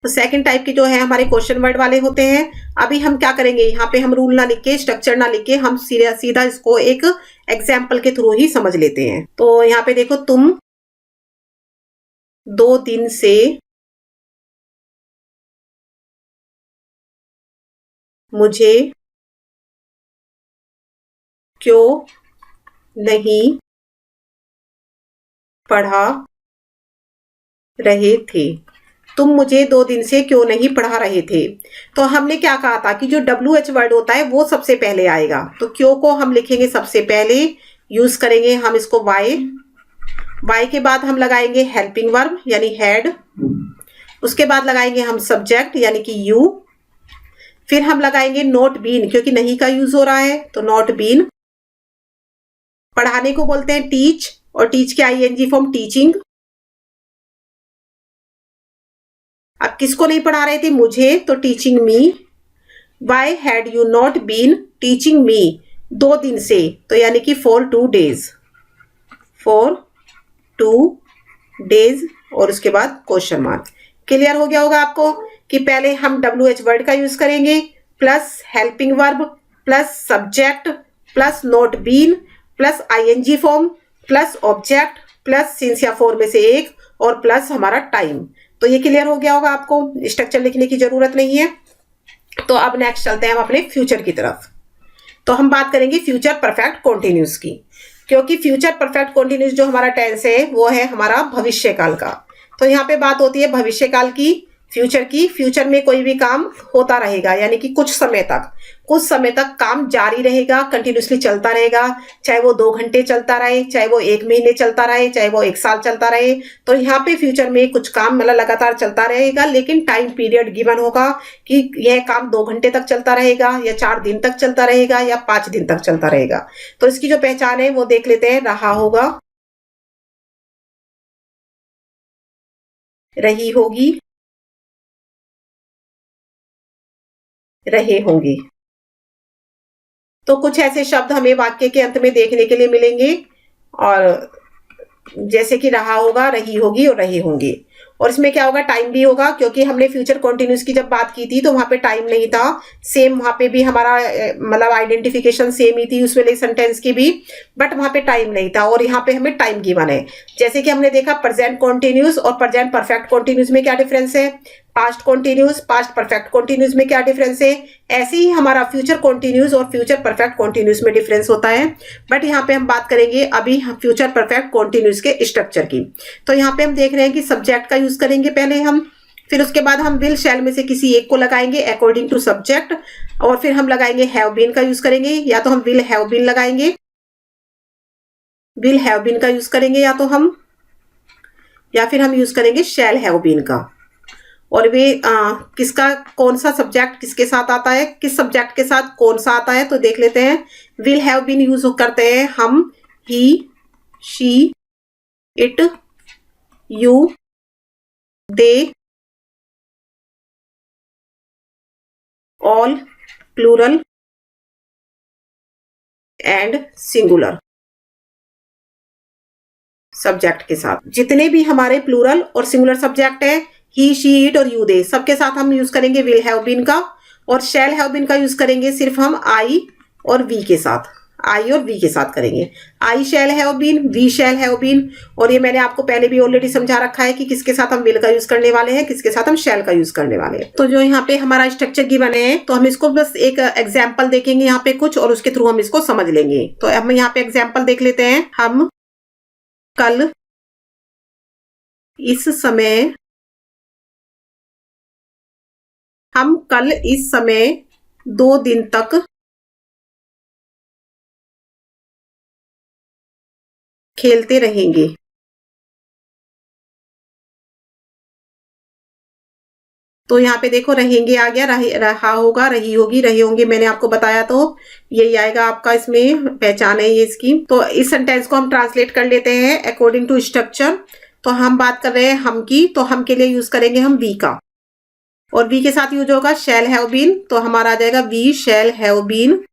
तो सेकंड टाइप के जो है हमारे क्वेश्चन वर्ड वाले होते हैं। अभी हम क्या करेंगे, यहाँ पे हम रूल ना लिख के, स्ट्रक्चर ना लिख के, हम सीधा सीधा इसको एक एग्जाम्पल के थ्रू ही समझ लेते हैं। तो यहाँ पे देखो, तुम 2 दिन से मुझे क्यों नहीं पढ़ा रहे थे, तुम मुझे 2 दिन से क्यों नहीं पढ़ा रहे थे। तो हमने क्या कहा था कि जो WH वर्ड होता है वो सबसे पहले आएगा, तो क्यों को हम लिखेंगे सबसे पहले, यूज करेंगे हम इसको वाई के बाद हम लगाएंगे हेल्पिंग वर्ब यानी हैड, उसके बाद लगाएंगे हम सब्जेक्ट यानी कि यू, फिर हम लगाएंगे नॉट बीन क्योंकि नहीं का यूज हो रहा है तो नॉट बीन। पढ़ाने को बोलते हैं टीच और टीच के ING फॉर्म टीचिंग। अब किसको नहीं पढ़ा रहे थे, मुझे, तो teaching me. Why had you not been teaching me, 2 दिन से, तो यानी कि फॉर 2 डेज, फॉर 2 डेज और उसके बाद क्वेश्चन मार्क। क्लियर हो गया होगा आपको कि पहले हम WH वर्ड का यूज करेंगे plus helping verb plus subject plus not been plus ING form plus object plus since या फॉर में से एक और प्लस हमारा टाइम। तो ये क्लियर हो गया होगा आपको, स्ट्रक्चर लिखने की जरूरत नहीं है। तो अब नेक्स्ट चलते हैं हम अपने फ्यूचर की तरफ। तो हम बात करेंगे फ्यूचर परफेक्ट कॉन्टिन्यूस की, क्योंकि फ्यूचर परफेक्ट कॉन्टिन्यूस जो हमारा टेंस है वो है हमारा भविष्य काल का। तो यहाँ पे बात होती है भविष्य काल की, फ्यूचर की। फ्यूचर में कोई भी काम होता रहेगा यानी कि कुछ समय तक काम जारी रहेगा, कंटिन्यूसली चलता रहेगा, चाहे वो 2 घंटे चलता रहे, चाहे वो 1 महीने चलता रहे, चाहे वो 1 साल चलता रहे। तो यहाँ पे फ्यूचर में कुछ काम मतलब लगातार चलता रहेगा, लेकिन टाइम पीरियड गिवन होगा कि यह काम 2 घंटे तक चलता रहेगा या 4 दिन तक चलता रहेगा या 5 दिन तक चलता रहेगा। तो इसकी जो पहचान है वो देख लेते हैं, रहा होगा, रही होगी, रहे होंगे। तो कुछ ऐसे शब्द हमें वाक्य के अंत में देखने के लिए मिलेंगे, और जैसे कि रहा होगा, रही होगी और रहे होंगे। और इसमें क्या होगा, टाइम भी होगा, क्योंकि हमने फ्यूचर कॉन्टिन्यूस की जब बात की थी तो वहां पे टाइम नहीं था। सेम वहां पे भी हमारा मतलब आइडेंटिफिकेशन सेम ही थी उस वाले सेंटेंस की भी, बट वहां पे टाइम नहीं था और यहाँ पे हमें टाइम गिवन है। जैसे कि हमने देखा प्रेजेंट कॉन्टिन्यूस और प्रेजेंट परफेक्ट कॉन्टिन्यूस में क्या डिफरेंस है, past continuous past perfect continuous में क्या डिफरेंस है, ऐसे ही हमारा फ्यूचर कॉन्टिन्यूस और फ्यूचर परफेक्ट कॉन्टिन्यूस में डिफरेंस होता है। बट यहाँ पे हम बात करेंगे अभी फ्यूचर परफेक्ट कॉन्टिन्यूस के स्ट्रक्चर की। तो यहाँ पे हम देख रहे हैं कि सब्जेक्ट का यूज करेंगे पहले हम, फिर उसके बाद हम विल शैल में से किसी एक को लगाएंगे अकॉर्डिंग टू सब्जेक्ट, और फिर हम लगाएंगे हैव बीन का यूज करेंगे, या तो हम विल हैव बीन लगाएंगे, विल हैव बीन का यूज करेंगे या फिर हम यूज करेंगे शैल हैव बीन का। और वे किसका कौन सा सब्जेक्ट किसके साथ आता है, किस सब्जेक्ट के साथ कौन सा आता है, तो देख लेते हैं। विल हैव बीन यूज करते हैं हम he, she, it, you, they, all, plural and singular subject के साथ। जितने भी हमारे प्लूरल और सिंगुलर सब्जेक्ट है, ही, शी, इट और यू, दे, सबके साथ हम यूज करेंगे विल हैव बीन का, और शैल हैव बीन का यूज करेंगे सिर्फ हम आई और वी के साथ, आई और वी के साथ करेंगे। I shall have been, we shall have been, और ये मैंने आपको पहले भी ऑलरेडी समझा रखा है कि किसके साथ हम विल का यूज करने वाले हैं, किसके साथ हम शैल का यूज करने वाले हैं। तो जो यहाँ पे हमारा स्ट्रक्चर गिवन है, तो हम इसको बस एक एग्जाम्पल देखेंगे यहाँ पे कुछ, और उसके थ्रू हम इसको समझ लेंगे। तो हम यहाँ पे एग्जाम्पल देख लेते हैं। हम कल इस समय, हम कल इस समय 2 दिन तक खेलते रहेंगे। तो यहाँ पे देखो रहेंगे आ गया, रहा होगा, रही होगी, रहे होंगे, मैंने आपको बताया, तो यही आएगा आपका, इसमें पहचान है ये इसकी। तो इस सेंटेंस को हम ट्रांसलेट कर लेते हैं अकॉर्डिंग टू स्ट्रक्चर। तो हम बात कर रहे हैं हम की, तो हम के लिए यूज करेंगे हम वी का, और वी के साथ यूज होगा शैल हैव बीन, तो हमारा आ जाएगा वी शैल हैव बीन।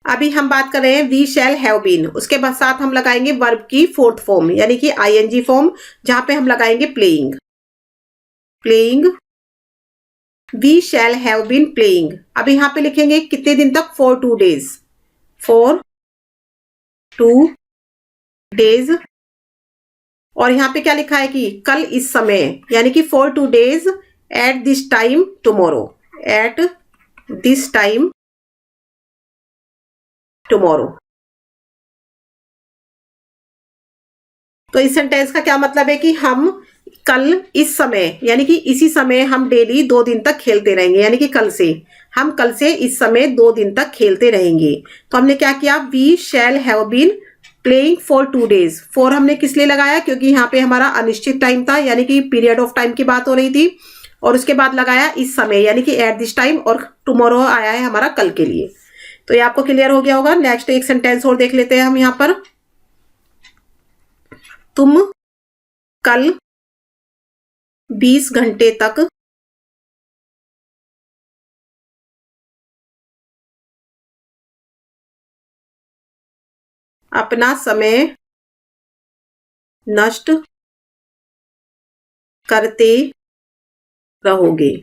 अभी हम बात कर रहे हैं वी शैल हैव बीन, उसके बाद साथ हम लगाएंगे वर्ब की 4th फॉर्म यानी कि ING फॉर्म, जहां पे हम लगाएंगे playing, playing, we shall have been playing. अब यहाँ पे लिखेंगे कितने दिन तक, फॉर 2 डेज, फॉर 2 डेज। और यहाँ पे क्या लिखा है कि कल इस समय, यानी कि for 2 days at this time tomorrow, at this time tomorrow. तो इस सेंटेंस का क्या मतलब है कि हम कल इस समय यानी कि इसी समय हम डेली 2 दिन तक खेलते रहेंगे, यानी कि कल से हम कल से इस समय 2 दिन तक खेलते रहेंगे। तो हमने क्या किया, we shall have been playing for 2 days। For हमने किस लिए लगाया, क्योंकि यहाँ पे हमारा अनिश्चित टाइम था, यानी कि पीरियड ऑफ टाइम की बात हो रही थी। और उसके बाद लगाया इस समय, यानी कि एट दिस टाइम, और टुमारो आया है हमारा कल के लिए। तो ये आपको क्लियर हो गया होगा। नेक्स्ट एक सेंटेंस और देख लेते हैं हम यहाँ पर। तुम कल 20 घंटे तक अपना समय नष्ट करते रहोगे।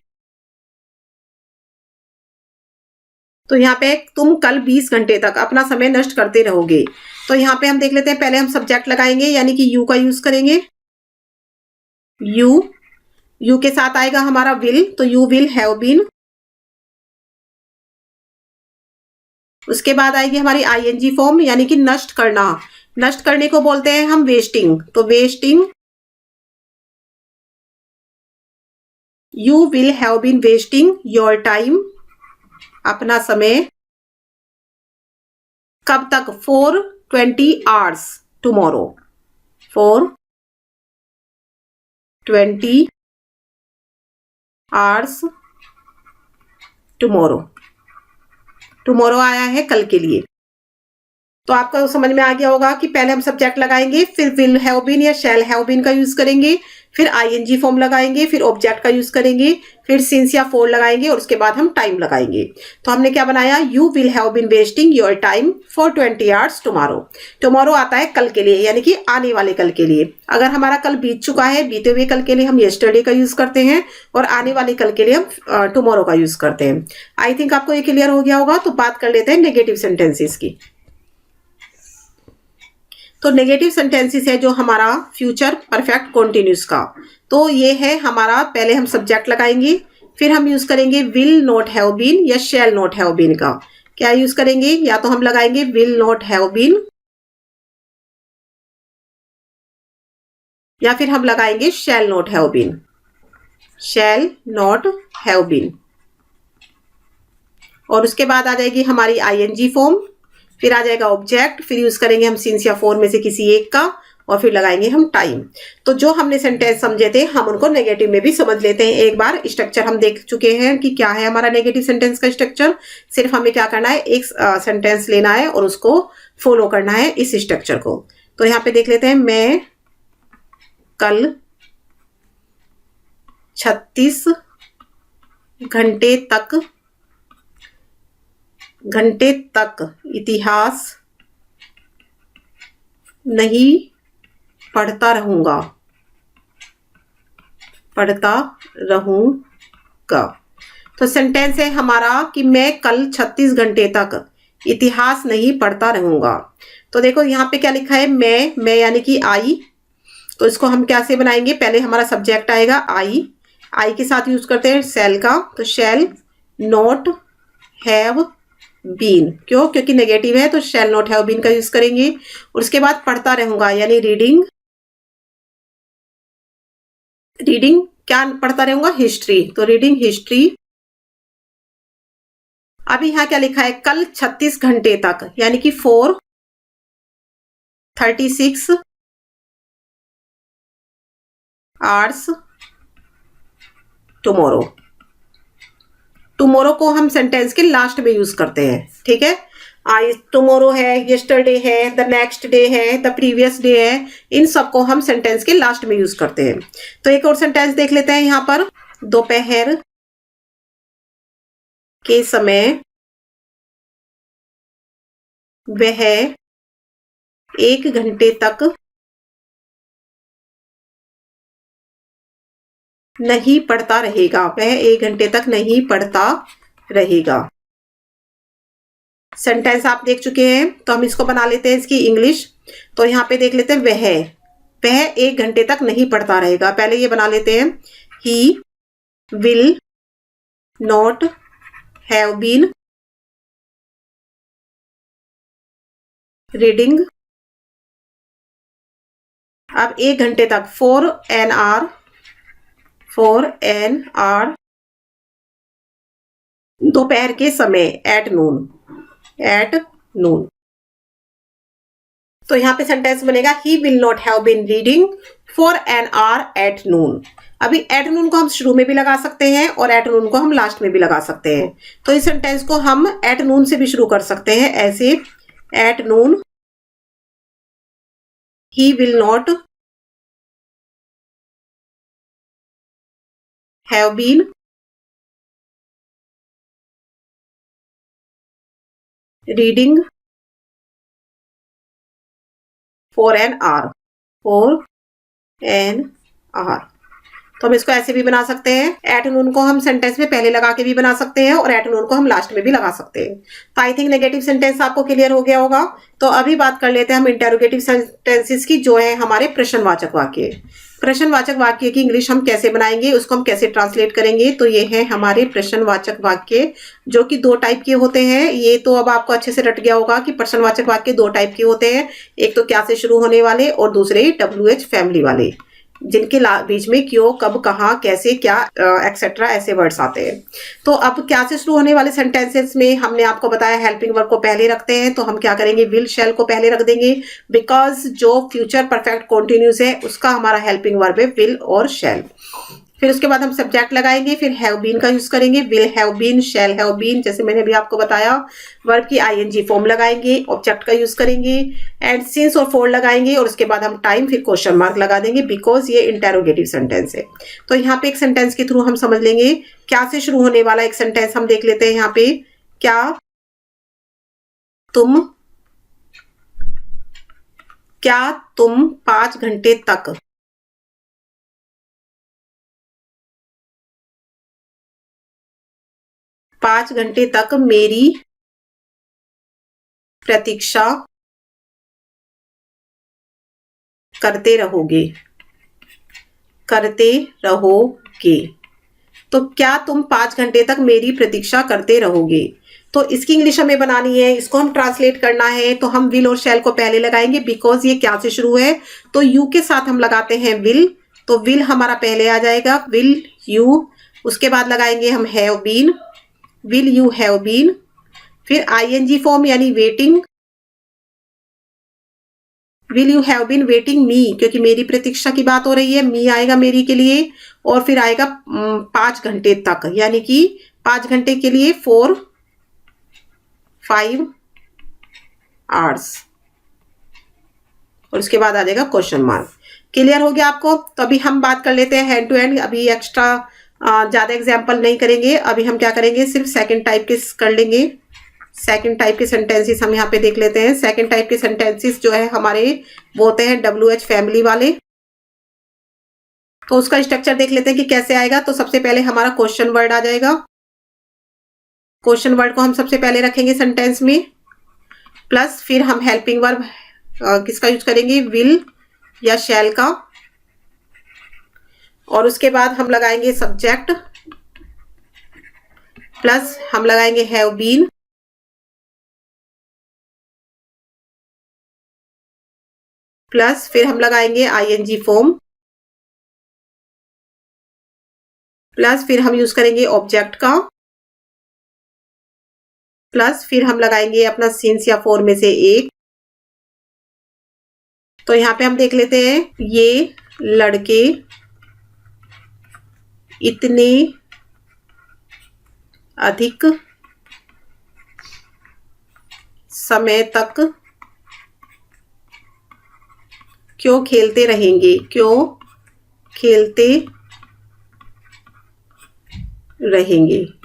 तो यहाँ पे तुम कल 20 घंटे तक अपना समय नष्ट करते रहोगे। तो यहाँ पे हम देख लेते हैं, पहले हम सब्जेक्ट लगाएंगे, यानी कि यू का यूज करेंगे। यू के साथ आएगा हमारा विल, तो यू विल हैव बीन। उसके बाद आएगी हमारी आईएनजी फॉर्म, यानी कि नष्ट करना। नष्ट करने को बोलते हैं हम वेस्टिंग, तो wasting. You will have been wasting your time, अपना समय। कब तक, for 20 hours tomorrow, for 20 hours tomorrow. Tomorrow आया है कल के लिए। तो आपको समझ में आ गया होगा कि पहले हम सब्जेक्ट लगाएंगे, फिर विल हैव बीन या शैल हैव बीन का यूज करेंगे, फिर आईएनजी फॉर्म लगाएंगे, फिर ऑब्जेक्ट का यूज करेंगे, फिर सिंस या फॉर लगाएंगे, और उसके बाद हम टाइम लगाएंगे। तो हमने क्या बनाया, you will have been wasting your time for 20 hours tomorrow. Tomorrow आता है कल के लिए, यानी कि आने वाले कल के लिए। अगर हमारा कल बीत चुका है, बीते हुए कल के लिए हम येस्टरडे का यूज करते हैं, और आने वाले कल के लिए हम टुमारो का यूज करते हैं। आई थिंक आपको ये क्लियर हो गया होगा। तो बात कर लेते हैं नेगेटिव सेंटेंसेस की। तो नेगेटिव सेंटेंसेस है जो हमारा फ्यूचर परफेक्ट कॉन्टिन्यूस का। तो ये है हमारा, पहले हम सब्जेक्ट लगाएंगे, फिर हम यूज करेंगे विल नॉट हैव बीन या शैल नॉट हैव बीन का। क्या यूज करेंगे, या तो हम लगाएंगे विल नॉट हैव बीन, या फिर हम लगाएंगे shall not have been, shall not have been. और उसके बाद आ जाएगी हमारी आईएनजी फॉर्म, फिर आ जाएगा ऑब्जेक्ट, फिर यूज करेंगे हम सिंस या फॉर में से किसी एक का, और फिर लगाएंगे हम टाइम। तो जो हमने सेंटेंस समझे थे, हम उनको नेगेटिव में भी समझ लेते हैं। एक बार स्ट्रक्चर हम देख चुके हैं कि क्या है हमारा नेगेटिव सेंटेंस का स्ट्रक्चर। सिर्फ हमें क्या करना है, एक सेंटेंस लेना है और उसको फॉलो करना है इस स्ट्रक्चर को। तो यहाँ पे देख लेते हैं, मैं कल 36 घंटे तक इतिहास नहीं पढ़ता रहूंगा। तो सेंटेंस है हमारा कि मैं कल 36 घंटे तक इतिहास नहीं पढ़ता रहूंगा। तो देखो यहाँ पे क्या लिखा है, मैं यानी कि आई। तो इसको हम कैसे बनाएंगे, पहले हमारा सब्जेक्ट आएगा आई के साथ यूज करते हैं शैल का। तो शैल नॉट हैव बीन, क्यों, क्योंकि नेगेटिव है, तो शैल नॉट हैव बीन का यूज करेंगे। और उसके बाद पढ़ता रहूंगा, यानी रीडिंग क्या पढ़ता रहूंगा, हिस्ट्री। तो रीडिंग हिस्ट्री। अभी यहाँ क्या लिखा है, कल 36 घंटे तक, यानी कि 36 hours टुमारो। टुमारो को हम सेंटेंस के लास्ट में यूज करते हैं, ठीक है। आज टुमारो है, यस्टरडे है, द नेक्स्ट डे है, द प्रीवियस डे है, इन सबको हम सेंटेंस के लास्ट में यूज करते हैं। तो एक और सेंटेंस देख लेते हैं यहाँ पर, दोपहर के समय वह 1 घंटे तक नहीं पढ़ता रहेगा, वह 1 घंटे तक नहीं पढ़ता रहेगा। सेंटेंस आप देख चुके हैं, तो हम इसको बना लेते हैं इसकी इंग्लिश। तो यहाँ पे देख लेते हैं, वह 1 घंटे तक नहीं पढ़ता रहेगा। पहले ये बना लेते हैं, he will not have been reading अब 1 घंटे तक, for an hour दोपहर के समय, एट नून। तो यहाँ पे सेंटेंस बनेगा he will not have been reading for an hour at noon. अभी एट नून को हम शुरू में भी लगा सकते हैं और एट नून को हम लास्ट में भी लगा सकते हैं। तो इस सेंटेंस को हम एट नून से भी शुरू कर सकते हैं, ऐसे at noon he will not have been reading for an hour. तो हम इसको ऐसे भी बना सकते हैं, एट नून को हम सेंटेंस में पहले लगा के भी बना सकते हैं और एट नून को हम लास्ट में भी लगा सकते हैं। तो आई थिंक नेगेटिव सेंटेंस आपको क्लियर हो गया होगा। तो अभी बात कर लेते हैं हम इंटेरोगेटिव सेंटेंसेस की, जो है हमारे प्रश्नवाचक वाक्य। प्रश्नवाचक वाक्य की इंग्लिश हम कैसे बनाएंगे, उसको हम कैसे ट्रांसलेट करेंगे। तो ये है हमारे प्रश्नवाचक वाक्य, जो कि 2 टाइप के होते हैं। ये तो अब आपको अच्छे से रट गया होगा कि प्रश्नवाचक वाक्य 2 टाइप के होते हैं, एक तो क्या से शुरू होने वाले और दूसरे WH फैमिली वाले, जिनके बीच में क्यों, कब, कहाँ, कैसे, क्या एक्सेट्रा ऐसे वर्ड्स आते हैं। तो अब क्या से शुरू होने वाले सेंटेंसेस में हमने आपको बताया हेल्पिंग वर्ब को पहले रखते हैं। तो हम क्या करेंगे, विल शैल को पहले रख देंगे, बिकॉज जो फ्यूचर परफेक्ट कॉन्टिन्यूस है उसका हमारा हेल्पिंग वर्ब है विल और शैल। फिर उसके बाद हम सब्जेक्ट लगाएंगे, फिर हैव बीन का यूज करेंगे, will have been, shall have been, जैसे मैंने अभी आपको बताया। वर्ब की आईएनजी फॉर्म लगाएंगे, ऑब्जेक्ट का यूज करेंगे, एंड सिंस और फॉर लगाएंगे, और उसके बाद हम टाइम, फिर क्वेश्चन मार्क लगा देंगे, बिकॉज ये इंटेरोगेटिव सेंटेंस है। तो यहाँ पे एक सेंटेंस के थ्रू हम समझ लेंगे। क्या से शुरू होने वाला एक सेंटेंस हम देख लेते हैं यहाँ पे। क्या तुम 5 घंटे तक 5 घंटे तक मेरी प्रतीक्षा करते रहोगे। तो क्या तुम 5 घंटे तक मेरी प्रतीक्षा करते रहोगे। तो इसकी इंग्लिश हमें बनानी है, इसको हम ट्रांसलेट करना है। तो हम विल और शैल को पहले लगाएंगे, बिकॉज ये क्या से शुरू है। तो यू के साथ हम लगाते हैं विल, तो विल हमारा पहले आ जाएगा, विल यू। उसके बाद लगाएंगे हम have been, will you have been. फिर आईएनजी फॉर्म यानी waiting, will you have been waiting me, क्योंकि मेरी प्रतीक्षा की बात हो रही है, मी आएगा मेरी के लिए। और फिर आएगा 5 घंटे तक, यानी कि 5 घंटे के लिए 5 आवर्स। और उसके बाद आ जाएगा क्वेश्चन मार्क। क्लियर हो गया आपको। तो अभी हम बात कर लेते हैं हैंड टू हैंड। अभी एक्स्ट्रा ज्यादा एग्जाम्पल नहीं करेंगे, अभी हम क्या करेंगे, सिर्फ सेकंड टाइप के कर लेंगे। सेकंड टाइप के सेंटेंसेस हम यहाँ पे देख लेते हैं। सेकंड टाइप के सेंटेंसेस जो है हमारे वो होते हैं WH फैमिली वाले। तो उसका स्ट्रक्चर देख लेते हैं कि कैसे आएगा। तो सबसे पहले हमारा क्वेश्चन वर्ड आ जाएगा। क्वेश्चन वर्ड को हम सबसे पहले रखेंगे सेंटेंस में, प्लस फिर हम हेल्पिंग वर्ब किसका यूज करेंगे, विल या शैल का। और उसके बाद हम लगाएंगे सब्जेक्ट, प्लस हम लगाएंगे हैव बीन, प्लस फिर हम लगाएंगे आईएनजी फॉर्म, प्लस फिर हम यूज करेंगे ऑब्जेक्ट का, प्लस फिर हम लगाएंगे अपना सिंस या फॉर में से एक। तो यहाँ पे हम देख लेते हैं, ये लड़के इतने अधिक समय तक क्यों खेलते रहेंगे,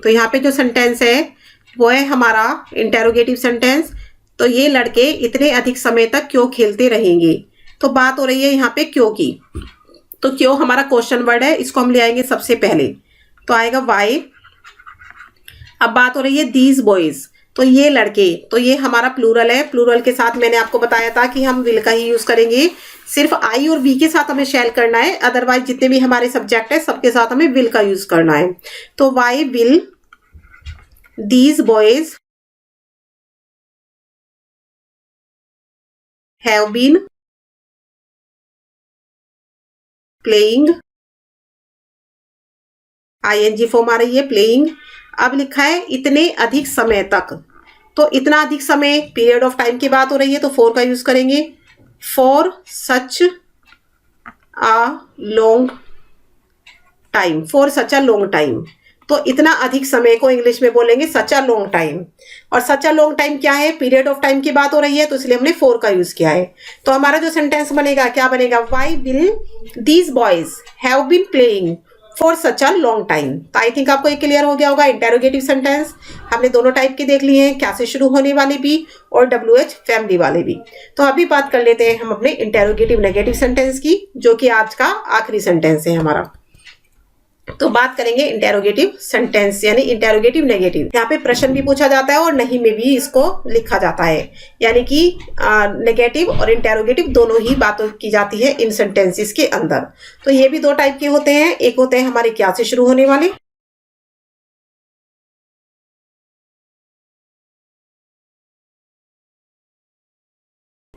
तो यहाँ पे जो सेंटेंस है वो है हमारा इंटेरोगेटिव सेंटेंस। तो ये लड़के इतने अधिक समय तक क्यों खेलते रहेंगे। तो बात हो रही है यहाँ पे क्यों की। तो क्यों हमारा क्वेश्चन वर्ड है, इसको हम ले आएंगे सबसे पहले। तो आएगा वाई। अब बात हो रही है दीज बॉयज, तो ये लड़के, तो ये हमारा प्लूरल है। प्लूरल के साथ मैंने आपको बताया था कि हम विल का ही यूज करेंगे। सिर्फ आई और वी के साथ हमें शैल करना है, अदरवाइज जितने भी हमारे सब्जेक्ट है सबके साथ हमें विल का यूज करना है। तो why will these boys have been playing, ING form आ रही है प्लेइंग। अब लिखा है इतने अधिक समय तक, तो इतना अधिक समय पीरियड ऑफ टाइम की बात हो रही है तो फॉर का यूज करेंगे, for such a long time, for such a long time. तो इतना अधिक समय को इंग्लिश में बोलेंगे सच अ लॉन्ग टाइम। और सच अ लॉन्ग टाइम क्या है, पीरियड ऑफ टाइम की बात हो रही है तो इसलिए हमने फॉर का यूज किया है। तो हमारा जो सेंटेंस बनेगा क्या बनेगा, why will these boys have been playing for such a long time. तो आई थिंक आपको ये क्लियर हो गया होगा। इंटेरोगेटिव सेंटेंस हमने दोनों टाइप के देख लिए हैं, क्या से शुरू होने वाले भी और WH फैमिली वाले भी। तो अभी बात कर लेते हैं हम अपने इंटेरोगेटिव नेगेटिव सेंटेंस की, जो कि आज का आखिरी सेंटेंस है हमारा। तो बात करेंगे इंटेरोगेटिव सेंटेंस यानी इंटेरोगेटिव नेगेटिव। यहाँ पे प्रश्न भी पूछा जाता है और नहीं में भी इसको लिखा जाता है, यानी कि नेगेटिव और इंटेरोगेटिव दोनों ही बातों की जाती है इन सेंटेंसेस के अंदर। तो ये भी दो टाइप के होते हैं, एक होते हैं हमारे क्या से शुरू होने वाले,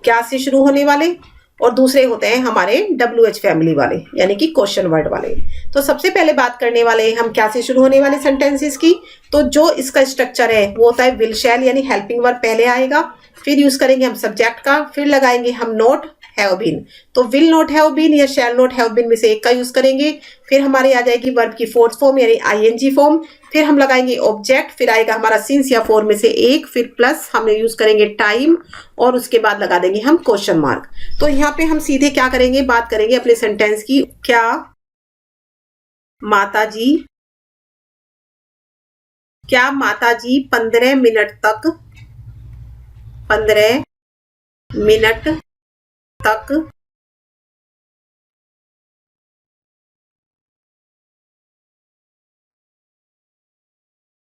क्या से शुरू होने वाले, और दूसरे होते हैं हमारे WH फैमिली वाले यानी कि क्वेश्चन वर्ड वाले। तो सबसे पहले बात करने वाले हैं हम क्या से शुरू होने वाले सेंटेंसेस की। तो जो इसका स्ट्रक्चर है वो होता है विल शैल यानी हेल्पिंग वर्ब पहले आएगा, फिर यूज करेंगे हम सब्जेक्ट का, फिर लगाएंगे हम नॉट हैव बीन। तो विल नॉट हैव बीन या शैल नॉट हैव बीन में से एक का यूज करेंगे, फिर हमारी आ जाएगी वर्ब की फोर्थ फॉर्म यानी ING फॉर्म, फिर हम लगाएंगे ऑब्जेक्ट, फिर आएगा हमारा सिंस या फॉर में से एक, फिर प्लस हम यूज करेंगे टाइम, और उसके बाद लगा देंगे हम क्वेश्चन मार्क। तो यहाँ पे हम सीधे क्या करेंगे, बात करेंगे अपने सेंटेंस की। क्या माताजी, क्या माताजी 15 मिनट तक, 15 मिनट तक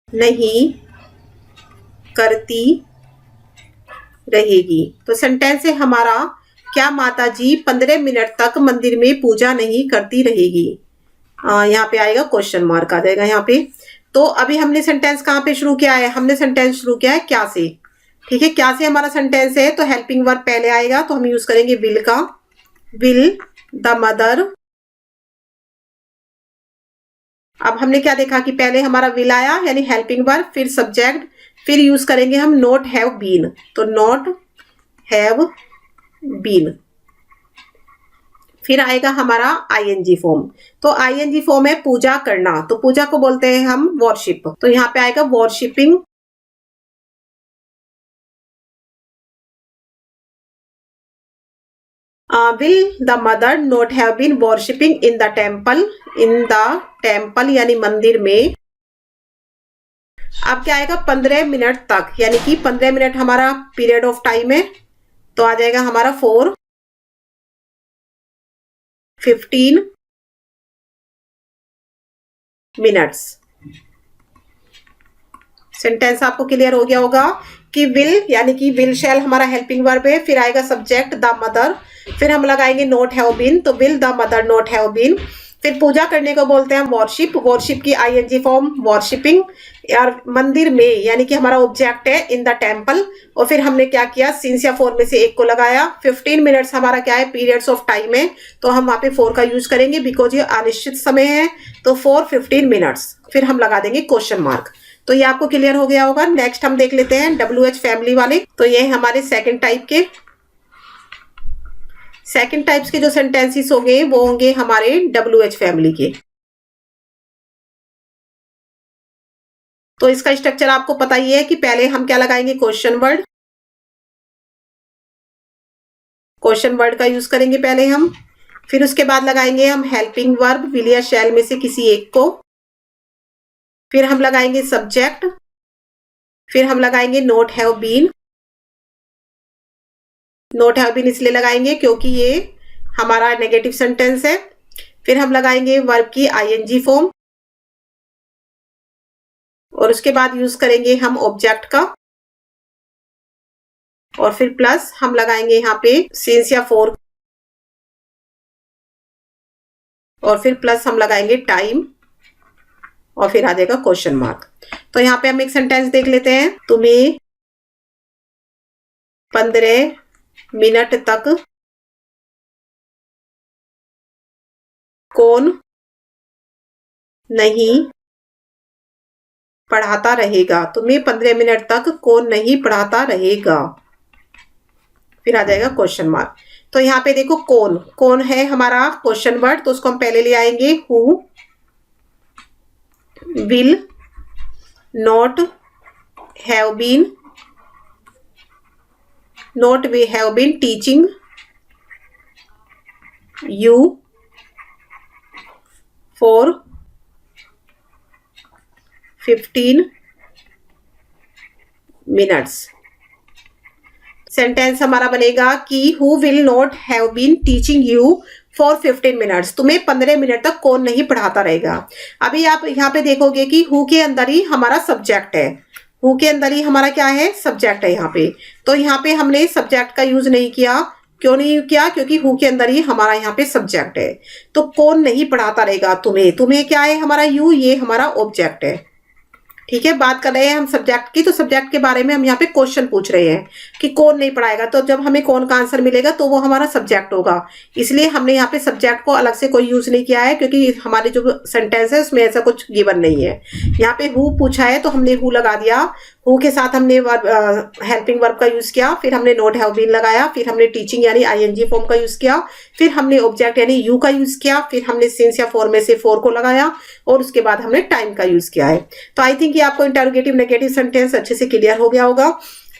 नहीं करती रहेगी। तो सेंटेंस है हमारा, क्या माताजी 15 मिनट तक मंदिर में पूजा नहीं करती रहेगी। यहाँ पे आएगा क्वेश्चन मार्क आ जाएगा यहाँ पे। तो अभी हमने सेंटेंस कहाँ पे शुरू किया है, हमने सेंटेंस शुरू किया है क्या से। ठीक है, क्या से हमारा सेंटेंस है तो हेल्पिंग वर्ब पहले आएगा, तो हम यूज करेंगे विल का, विल द मदर। अब हमने क्या देखा कि पहले हमारा विल आया यानी हेल्पिंग वर्ब, फिर सब्जेक्ट, फिर यूज करेंगे हम नॉट हैव बीन, तो नॉट हैव बीन, फिर आएगा हमारा ING फॉर्म। तो ING फॉर्म है पूजा करना, तो पूजा को बोलते हैं हम वॉरशिप, तो यहाँ पे आएगा worshipping. Will the mother not have been worshipping in the temple, in the temple यानी मंदिर में। अब क्या आएगा 15 मिनट तक, यानी कि 15 मिनट हमारा पीरियड ऑफ टाइम है, तो आ जाएगा हमारा 4 15 मिनट्स। सेंटेंस आपको क्लियर हो गया होगा कि विल यानी कि विल शैल हमारा हेल्पिंग वर्ब है, फिर आएगा सब्जेक्ट द मदर, फिर हम लगाएंगे नॉट हैव बीन, तो will the mother not have been. फिर पूजा करने को बोलते हैं हम वॉरशिप, वॉरशिप की ING फॉर्म वॉरशिपिंग, यार मंदिर में यानी कि हमारा ऑब्जेक्ट है इन द टेम्पल, और फिर हमने क्या किया सिंस या फॉर में से एक को लगाया। 15 मिनट्स हमारा क्या है पीरियड्स ऑफ टाइम है, तो हम वहां पे फॉर का यूज करेंगे बिकॉज ये अनिश्चित समय है, तो फॉर 15 मिनट्स, फिर हम लगा देंगे क्वेश्चन मार्क। तो ये आपको क्लियर हो गया होगा। नेक्स्ट हम देख लेते हैं WH फैमिली वाले। तो ये हमारे सेकंड टाइप के, सेकंड टाइप्स के जो सेंटेंसेस होंगे वो होंगे हमारे WH फैमिली के। तो इसका स्ट्रक्चर आपको पता ही है कि पहले हम क्या लगाएंगे क्वेश्चन वर्ड, क्वेश्चन वर्ड का यूज करेंगे पहले हम, फिर उसके बाद लगाएंगे हम हेल्पिंग वर्ब विल या शैल में से किसी एक को, फिर हम लगाएंगे सब्जेक्ट, फिर हम लगाएंगे not have been. Not have been इसलिए लगाएंगे क्योंकि ये हमारा नेगेटिव सेंटेंस है। फिर हम लगाएंगे वर्ब की ING फॉर्म, और उसके बाद यूज करेंगे हम ऑब्जेक्ट का, और फिर प्लस हम लगाएंगे यहाँ पे सिंस या फॉर, और फिर प्लस हम लगाएंगे टाइम, और फिर आ जाएगा क्वेश्चन मार्क। तो यहाँ पे हम एक सेंटेंस देख लेते हैं, तुम्हें 15 मिनट तक कौन नहीं पढ़ाता रहेगा, तुम्हें 15 मिनट तक कौन नहीं पढ़ाता रहेगा। फिर आ जाएगा क्वेश्चन मार्क। तो यहाँ पे देखो कौन, कौन है हमारा क्वेश्चन वर्ड, तो उसको हम पहले ले आएंगे who will not have been teaching you for 15 minutes. Sentence हमारा बनेगा कि who will not have been teaching you for 15 minutes, तुम्हें 15 मिनट तक कौन नहीं पढ़ाता रहेगा। अभी आप यहाँ पे देखोगे कि हु के अंदर ही हमारा सब्जेक्ट है, हु के अंदर ही हमारा क्या है, सब्जेक्ट है यहाँ पे। तो यहाँ पे हमने सब्जेक्ट का यूज नहीं किया, क्यों नहीं किया, क्योंकि हु के अंदर ही हमारा यहाँ पे सब्जेक्ट है। तो कौन नहीं पढ़ाता रहेगा तुम्हें, तुम्हें क्या है हमारा यू, ये हमारा ऑब्जेक्ट है। ठीक है, बात कर रहे हैं हम सब्जेक्ट की, तो सब्जेक्ट के बारे में हम यहाँ पे क्वेश्चन पूछ रहे हैं कि कौन नहीं पढ़ाएगा। तो जब हमें कौन का आंसर मिलेगा तो वो हमारा सब्जेक्ट होगा, इसलिए हमने यहाँ पे सब्जेक्ट को अलग से कोई यूज नहीं किया है, क्योंकि हमारे जो सेंटेंस है उसमें ऐसा कुछ गिवन नहीं है। यहाँ पे हु पूछा है तो हमने हु लगा दिया, हु के साथ हमने हेल्पिंग वर्ब का यूज किया, फिर हमने नॉट हैव बीन लगाया, फिर हमने टीचिंग यानी आईएनजी फॉर्म का यूज किया, फिर हमने ऑब्जेक्ट यानी यू का यूज किया, फिर हमने सिंस या फॉर में से फॉर को लगाया, और उसके बाद हमने टाइम का यूज किया है। तो आई थिंक ये आपको इंटरोगेटिव नेगेटिव सेंटेंस अच्छे से क्लियर हो गया होगा।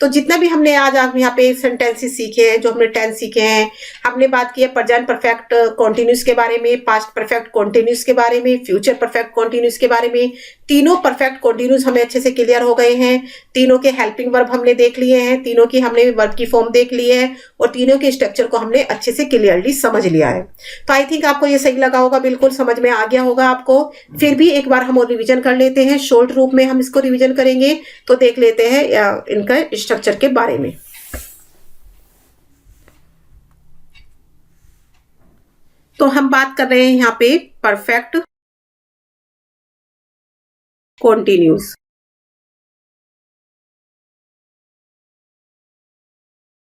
तो जितना भी हमने आज यहाँ पे सेंटेंसेस सीखे हैं, जो हमने टेंस सीखे हैं, हमने बात की है प्रेजेंट परफेक्ट कॉन्टिन्यूस के बारे में, पास्ट परफेक्ट कॉन्टिन्यूस के बारे में, फ्यूचर परफेक्ट कॉन्टिन्यूस के बारे में। तीनों परफेक्ट कॉन्टिन्यूस हमें अच्छे से क्लियर हो गए हैं, तीनों के हेल्पिंग वर्ब हमने देख लिए हैं, तीनों की हमने वर्ब की फॉर्म देख ली है, और तीनों के स्ट्रक्चर को हमने अच्छे से क्लियरली समझ लिया है। तो आई थिंक आपको ये सही लगा होगा, बिल्कुल समझ में आ गया होगा आपको। फिर भी एक बार हम और रिविजन कर लेते हैं, शॉर्ट रूप में हम इसको रिविजन करेंगे। तो देख लेते हैं इनका स्ट्रक्चर के बारे में। तो हम बात कर रहे हैं यहाँ पे परफेक्ट कॉन्टिन्यूस।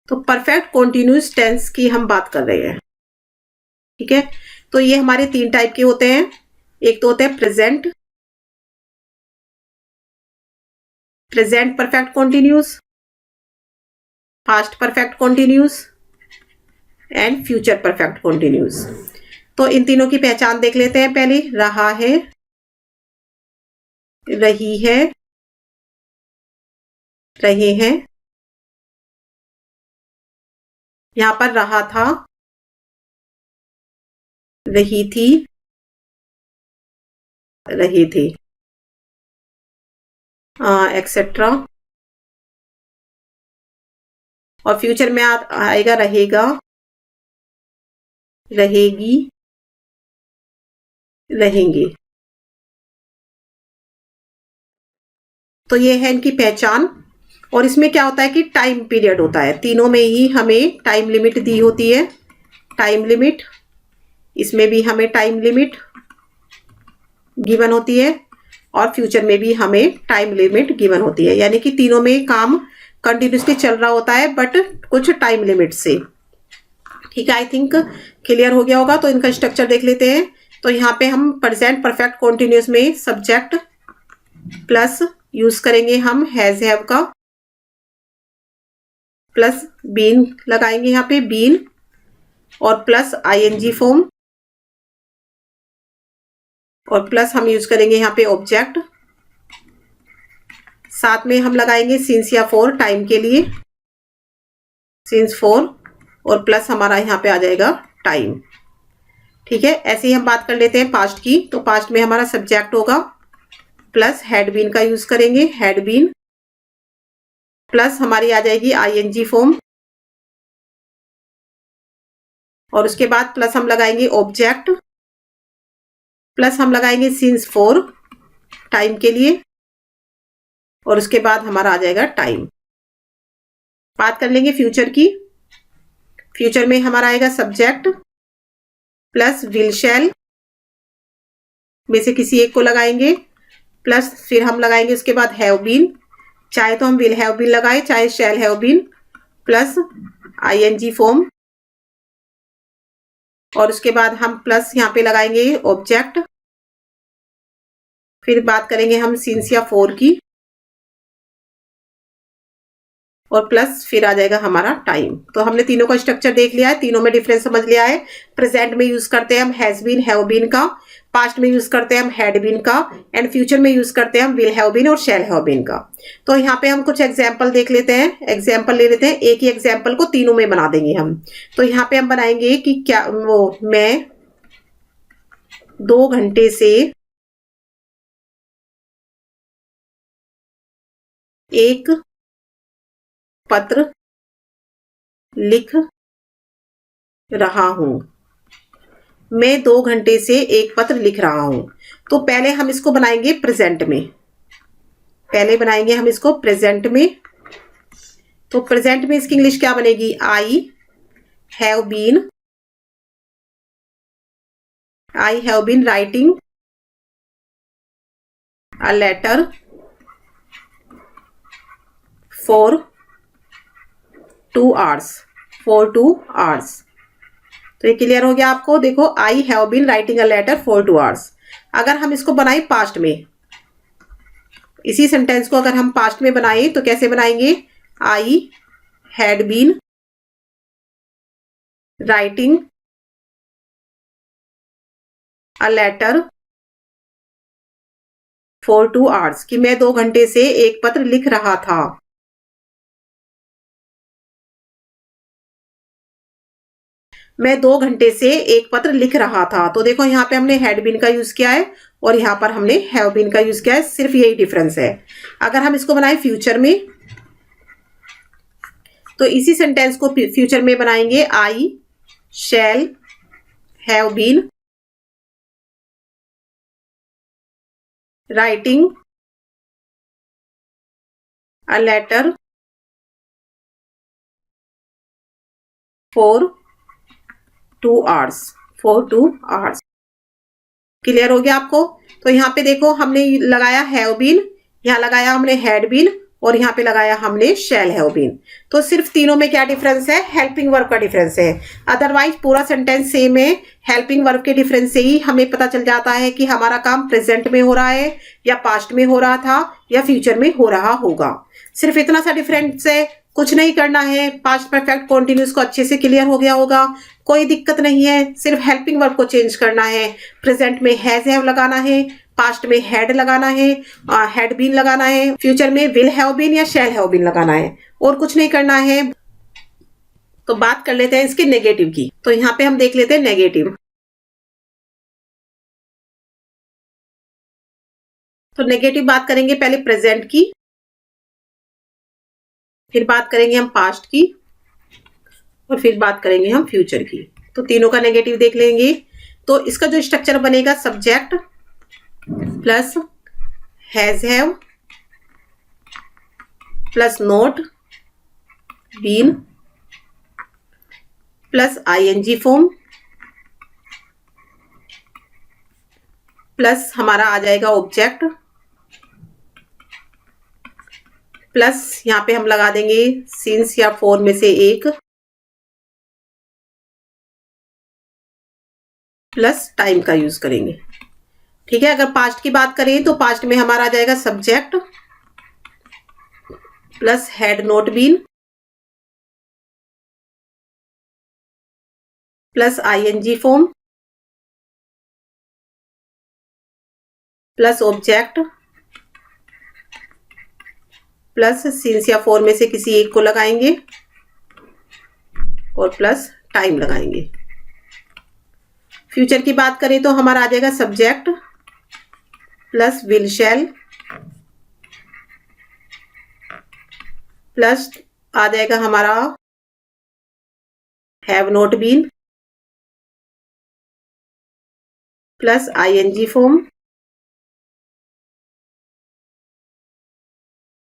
तो परफेक्ट कॉन्टिन्यूस टेंस की हम बात कर रहे हैं, ठीक है। तो ये हमारे तीन टाइप के होते हैं, एक तो होते हैं present perfect continuous, past perfect continuous and future perfect continuous. तो इन तीनों की पहचान देख लेते हैं पहले। रहा है, रही है, रहे हैं। यहां पर रहा था, रही थी, रहे थे, एक्सेट्रा। और फ्यूचर में आएगा रहेगा, रहेगी, रहेंगे। तो ये है इनकी पहचान। और इसमें क्या होता है कि टाइम पीरियड होता है, तीनों में ही हमें टाइम लिमिट दी होती है, टाइम लिमिट। इसमें भी हमें टाइम लिमिट गिवन होती है, और फ्यूचर में भी हमें टाइम लिमिट गिवन होती है। यानी कि तीनों में काम कंटिन्यूसली चल रहा होता है, बट कुछ टाइम लिमिट से। ठीक है, आई थिंक क्लियर हो गया होगा। तो इनका स्ट्रक्चर देख लेते हैं। तो यहाँ पे हम प्रेजेंट परफेक्ट कॉन्टिन्यूस में सब्जेक्ट प्लस यूज करेंगे हम हैज हैव का, प्लस बीन लगाएंगे यहाँ पे बीन, और प्लस आईएनजी फॉर्म, और प्लस हम यूज करेंगे यहाँ पे ऑब्जेक्ट। साथ में हम लगाएंगे सिंस या फॉर टाइम के लिए, सिंस फॉर, और प्लस हमारा यहाँ पे आ जाएगा टाइम। ठीक है, ऐसे ही हम बात कर लेते हैं पास्ट की। तो पास्ट में हमारा सब्जेक्ट होगा, प्लस हैड बीन का यूज करेंगे, हैड बीन, प्लस हमारी आ जाएगी आईएनजी फॉर्म, और उसके बाद प्लस हम लगाएंगे ऑब्जेक्ट, प्लस हम लगाएंगे सिंस फॉर टाइम के लिए, और उसके बाद हमारा आ जाएगा टाइम। बात कर लेंगे फ्यूचर की। फ्यूचर में हमारा आएगा सब्जेक्ट प्लस विल शैल में से किसी एक को लगाएंगे, प्लस फिर हम लगाएंगे उसके बाद हैव बीन, चाहे तो हम विल हैव बीन लगाए, चाहे shall have been, plus ING form, और उसके बाद हम प्लस यहाँ पे लगाएंगे ऑब्जेक्ट, फिर बात करेंगे हम सिंस या फॉर की, और प्लस फिर आ जाएगा हमारा टाइम। तो हमने तीनों का स्ट्रक्चर देख लिया है, तीनों में डिफरेंस समझ लिया है। प्रेजेंट में यूज करते हैं हम हैज बीन, हैव बीन का, पास्ट में यूज करते हैं हम हैड बीन का, एंड फ्यूचर में यूज करते हैं हम विल हैव बीन और शैल हैव बीन का। तो यहाँ पे हम कुछ एग्जाम्पल देख लेते हैं, एग्जाम्पल ले लेते हैं, एक ही एग्जाम्पल को तीनों में बना देंगे हम। तो यहाँ पे हम बनाएंगे कि क्या वो मैं 2 घंटे से एक पत्र लिख रहा हूं। मैं 2 घंटे से एक पत्र लिख रहा हूं। तो पहले हम इसको बनाएंगे प्रेजेंट में, पहले बनाएंगे हम इसको प्रेजेंट में। तो प्रेजेंट में इसकी इंग्लिश क्या बनेगी? I have been writing a letter for 2 hours, for 2 hours। तो ये क्लियर हो गया आपको? देखो, I have been writing a letter for 2 hours। अगर हम इसको बनाए पास्ट में, इसी सेंटेंस को अगर हम पास्ट में बनाए तो कैसे बनाएंगे? I had been writing a letter for 2 hours, कि मैं 2 घंटे से एक पत्र लिख रहा था। मैं 2 घंटे से एक पत्र लिख रहा था। तो देखो यहाँ पे हमने हैड बीन का यूज किया है और यहाँ पर हमने हैव बीन का यूज किया है, सिर्फ यही डिफरेंस है। अगर हम इसको बनाए फ्यूचर में, तो इसी सेंटेंस को फ्यूचर में बनाएंगे, I shall have been writing a letter for 2 hours, for 2 hours। Clear हो गया आपको? तो यहाँ पे देखो, हमने लगाया हैव बीन, यहाँ लगाया हमने हैड बीन, और यहाँ पे लगाया हमने शैल हैव बीन। तो सिर्फ तीनों में क्या डिफरेंस है? हेल्पिंग वर्ब का डिफरेंस है। अदरवाइज पूरा सेंटेंस सेम है। हेल्पिंग वर्ब के डिफरेंस से ही हमें पता चल जाता है कि हमारा काम प्रेजेंट में हो रहा है, या पास्ट में हो रहा था, या फ्यूचर में हो रहा होगा। सिर्फ इतना सा डिफरेंस है, कुछ नहीं करना है। पास्ट परफेक्ट कॉन्टिन्यूस को अच्छे से क्लियर हो गया होगा, कोई दिक्कत नहीं है। सिर्फ हेल्पिंग वर्ब को चेंज करना है। प्रेजेंट में हैज हैव लगाना है, पास्ट में हैड लगाना है, हैड बीन लगाना है, फ्यूचर में विल हैव बीन या शैल हैव बीन लगाना है, और कुछ नहीं करना है। तो बात कर लेते हैं इसके नेगेटिव की। तो यहाँ पे हम देख लेते हैं नेगेटिव। तो नेगेटिव बात करेंगे पहले प्रेजेंट की, फिर बात करेंगे हम पास्ट की, और फिर बात करेंगे हम फ्यूचर की। तो तीनों का नेगेटिव देख लेंगे। तो इसका जो स्ट्रक्चर बनेगा, subject plus has have plus not been plus ING form plus हमारा आ जाएगा ऑब्जेक्ट, प्लस यहाँ पे हम लगा देंगे सिंस या फॉर में से एक, प्लस टाइम का यूज करेंगे। ठीक है। अगर पास्ट की बात करें तो पास्ट में हमारा आ जाएगा subject plus had not been plus ING form plus object plus since या फॉर में से किसी एक को लगाएंगे, और प्लस टाइम लगाएंगे। फ्यूचर की बात करें तो हमारा आ जाएगा subject plus will shall plus आ जाएगा हमारा have not been plus ING form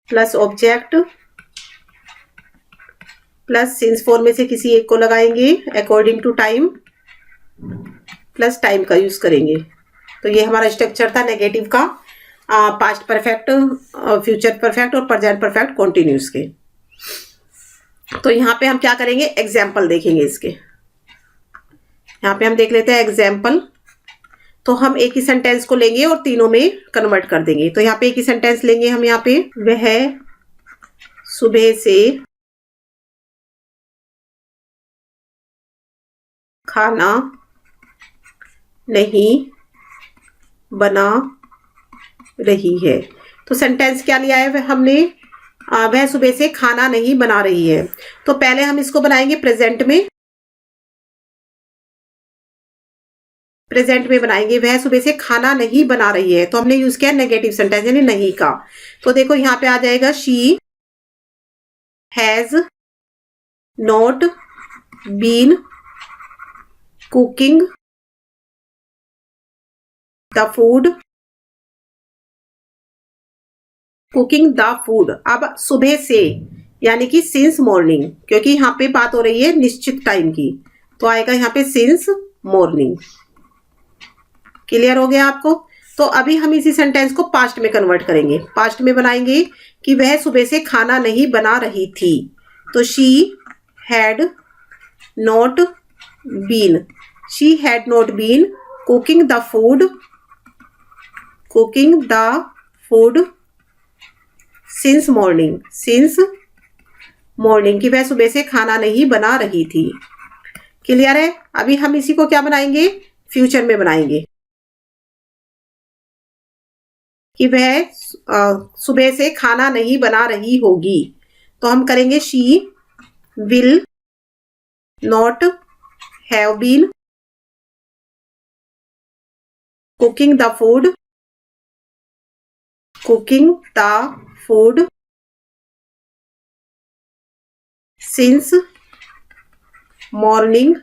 plus object plus since for में से किसी एक को लगाएंगे according to time, plus time का यूज करेंगे। तो ये हमारा स्ट्रक्चर था नेगेटिव का, पास्ट परफेक्ट, फ्यूचर परफेक्ट और प्रेजेंट परफेक्ट कॉन्टिन्यूस के। तो यहाँ पे हम क्या करेंगे? एग्जाम्पल देखेंगे इसके। यहाँ पे हम देख लेते हैं एग्जाम्पल। तो हम एक ही सेंटेंस को लेंगे और तीनों में कन्वर्ट कर देंगे। तो यहाँ पे एक ही सेंटेंस लेंगे हम। यहाँ पे वह सुबह से खाना नहीं बना रही है। तो सेंटेंस क्या लिया है हमने, वह सुबह से खाना नहीं बना रही है। तो पहले हम इसको बनाएंगे प्रेजेंट में। प्रेजेंट में बनाएंगे, वह सुबह से खाना नहीं बना रही है। तो हमने यूज किया नेगेटिव सेंटेंस यानी नहीं का। तो देखो यहाँ पे आ जाएगा she has not been cooking the food. Cooking the food. अब सुबह से यानी कि सिंस मॉर्निंग, क्योंकि यहाँ पे बात हो रही है निश्चित टाइम की, तो आएगा यहाँ पे सिंस मॉर्निंग। क्लियर हो गया आपको। तो अभी हम इसी सेंटेंस को पास्ट में कन्वर्ट करेंगे। पास्ट में बनाएंगे कि वह सुबह से खाना नहीं बना रही थी। तो she had not been, she had not been cooking the food, cooking the food since morning, since morning, कि वह सुबह से खाना नहीं बना रही थी। क्लियर है। अभी हम इसी को क्या बनाएंगे, फ्यूचर में बनाएंगे कि वह सुबह से खाना नहीं बना रही होगी। तो हम करेंगे she will not have been cooking the food, cooking the food since morning.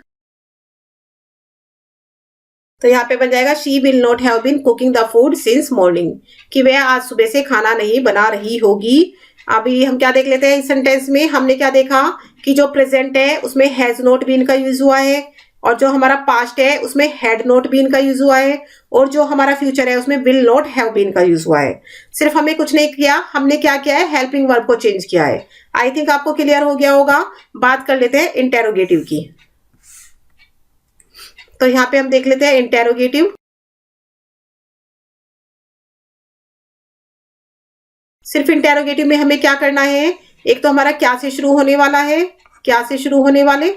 तो यहाँ पे बन जाएगा she will not have been cooking the food since morning, कि वह आज सुबह से खाना नहीं बना रही होगी। अभी हम क्या देख लेते हैं इस सेंटेंस में। हमने क्या देखा कि जो प्रेजेंट है उसमें हैज नॉट बीन का यूज हुआ है, और जो हमारा पास्ट है उसमें हैड नॉट बीन का यूज हुआ है, और जो हमारा फ्यूचर है उसमें विल नॉट हैव बीन का यूज हुआ है। सिर्फ हमें कुछ नहीं किया, हमने क्या किया है, हेल्पिंग वर्ब को चेंज किया है। आई थिंक आपको क्लियर हो गया होगा। बात कर लेते हैं इंटेरोगेटिव की। तो यहाँ पे हम देख लेते हैं इंटेरोगेटिव। सिर्फ इंटेरोगेटिव में हमें क्या करना है, एक तो हमारा क्या से शुरू होने वाला है, क्या से शुरू होने वाले।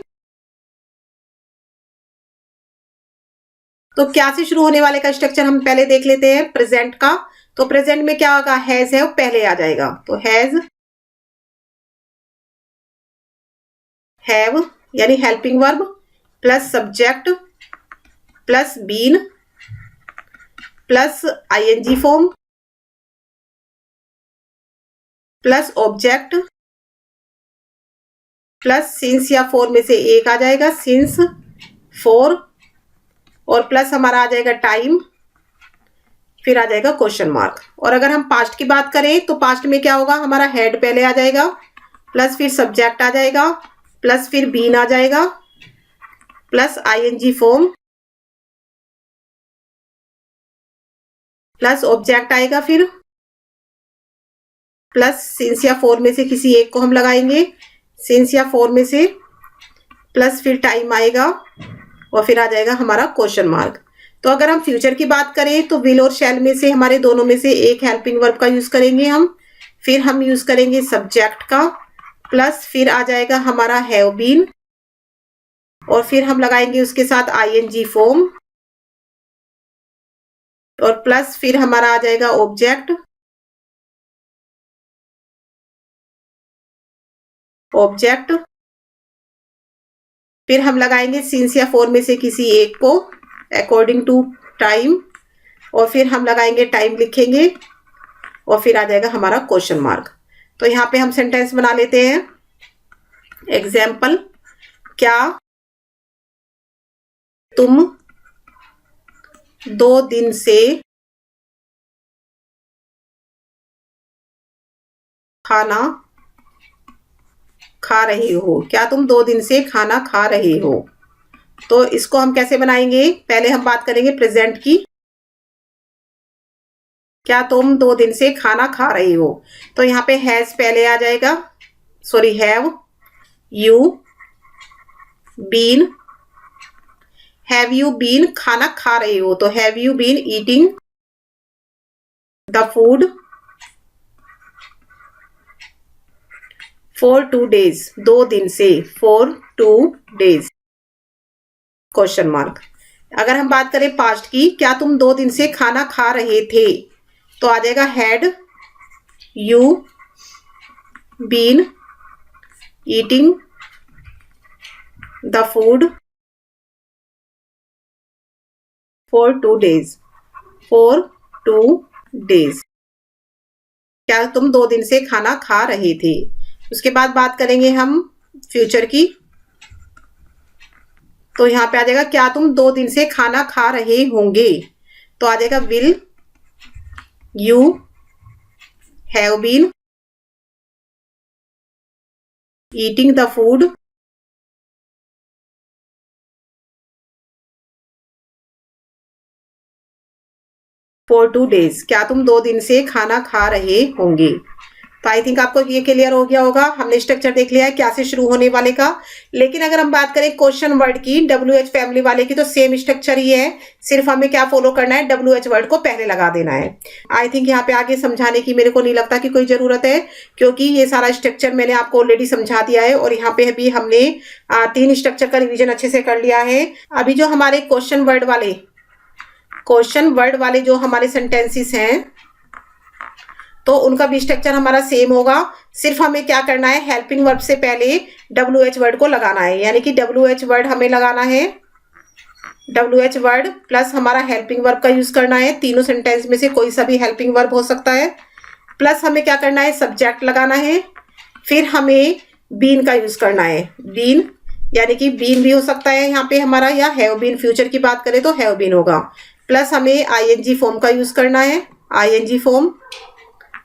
तो क्या से शुरू होने वाले का स्ट्रक्चर हम पहले देख लेते हैं प्रेजेंट का। तो प्रेजेंट में क्या होगा, हैज है वो पहले आ जाएगा। तो हैज, हैव यानी helping verb plus subject plus been plus ING form plus object plus since या फोर में से एक आ जाएगा, सिंस फोर, और प्लस हमारा आ जाएगा टाइम, फिर आ जाएगा क्वेश्चन मार्क। और अगर हम पास्ट की बात करें तो पास्ट में क्या होगा, हमारा हेड पहले आ जाएगा, प्लस फिर सब्जेक्ट आ जाएगा, प्लस फिर बीन आ जाएगा, plus ING form, plus object आएगा, फिर प्लस सिंस या फोर में से किसी एक को हम लगाएंगे, सिंस या फोर में से, प्लस फिर टाइम आएगा, और फिर आ जाएगा हमारा क्वेश्चन मार्क। तो अगर हम फ्यूचर की बात करें तो विल और शैल में से हमारे दोनों में से एक हेल्पिंग वर्ब का यूज करेंगे हम, फिर हम यूज करेंगे सब्जेक्ट का, प्लस फिर आ जाएगा हमारा हैव बीन, और फिर हम लगाएंगे उसके साथ आईएनजी फॉर्म, और प्लस फिर हमारा आ जाएगा ऑब्जेक्ट, ऑब्जेक्ट, फिर हम लगाएंगे सिंस या फोर में से किसी एक को अकॉर्डिंग टू टाइम, और फिर हम लगाएंगे टाइम लिखेंगे, और फिर आ जाएगा हमारा क्वेश्चन मार्क। तो यहाँ पे हम सेंटेंस बना लेते हैं। एग्जाम्पल, क्या तुम 2 दिन से खाना खा रहे हो, क्या तुम 2 दिन से खाना खा रहे हो। तो इसको हम कैसे बनाएंगे, पहले हम बात करेंगे प्रेजेंट की। क्या तुम 2 दिन से खाना खा रहे हो, तो यहाँ पे हैज पहले आ जाएगा, sorry have you been, have you been खाना खा रहे हो, तो have you been eating the food for 2 days, 2 दिन से, फॉर 2 days क्वेश्चन मार्क। अगर हम बात करें पास्ट की, क्या तुम 2 दिन से खाना खा रहे थे, तो आ जाएगा had you been eating the food for 2 days, for 2 days, क्या तुम 2 दिन से खाना खा रहे थे। उसके बाद बात करेंगे हम फ्यूचर की, तो यहां पे आ जाएगा क्या तुम 2 दिन से खाना खा रहे होंगे, तो आ जाएगा will you have been eating the food for 2 days, क्या तुम 2 दिन से खाना खा रहे होंगे। तो आई थिंक आपको ये क्लियर हो गया होगा। हमने स्ट्रक्चर देख लिया है क्या से शुरू होने वाले का। लेकिन अगर हम बात करें क्वेश्चन वर्ड की, WH फैमिली वाले की, तो सेम स्ट्रक्चर ही है, सिर्फ हमें क्या फॉलो करना है, WH वर्ड को पहले लगा देना है। आई थिंक यहाँ पे आगे समझाने की मेरे को नहीं लगता कि कोई जरूरत है, क्योंकि ये सारा स्ट्रक्चर मैंने आपको ऑलरेडी समझा दिया है और यहाँ पे भी हमने 3 स्ट्रक्चर का रिविजन अच्छे से कर लिया है। अभी जो हमारे क्वेश्चन वर्ड वाले जो हमारे सेंटेंसेस हैं, तो उनका भी स्ट्रक्चर हमारा सेम होगा। सिर्फ हमें क्या करना है, हेल्पिंग वर्ब से पहले WH वर्ड को लगाना है, यानी कि WH वर्ड हमें लगाना है, WH वर्ड प्लस हमारा हेल्पिंग वर्ब का यूज करना है। तीनों सेंटेंस में से कोई सा भी हेल्पिंग वर्ब हो सकता है। प्लस हमें क्या करना है, सब्जेक्ट लगाना है। फिर हमें बीन का यूज करना है, बीन यानी कि बीन भी हो सकता है यहाँ पे हमारा, या हैव बीन, फ्यूचर की बात करें तो हैव बीन होगा। प्लस हमें ING फॉर्म का यूज करना है, ING फॉर्म,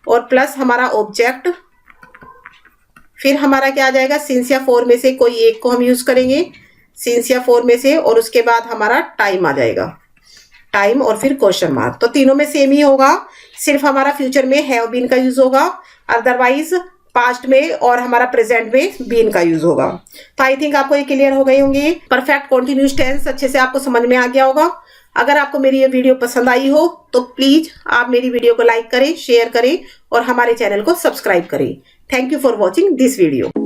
और प्लस हमारा ऑब्जेक्ट। फिर हमारा क्या आ जाएगा, सिंस या फॉर में से कोई एक को हम यूज करेंगे, सिंस या फॉर में से, और उसके बाद हमारा टाइम आ जाएगा, टाइम, और फिर क्वेश्चन मार्क। तो तीनों में सेम ही होगा, सिर्फ हमारा फ्यूचर में हैव बीन का यूज होगा, अदरवाइज पास्ट में और हमारा प्रेजेंट में बीन का यूज होगा। तो आई थिंक आपको ये क्लियर हो गई होंगी। परफेक्ट कॉन्टिन्यूअस टेंस अच्छे से आपको समझ में आ गया होगा। अगर आपको मेरी ये वीडियो पसंद आई हो तो प्लीज आप मेरी वीडियो को लाइक करें, शेयर करें और हमारे चैनल को सब्सक्राइब करें। Thank you for watching this video.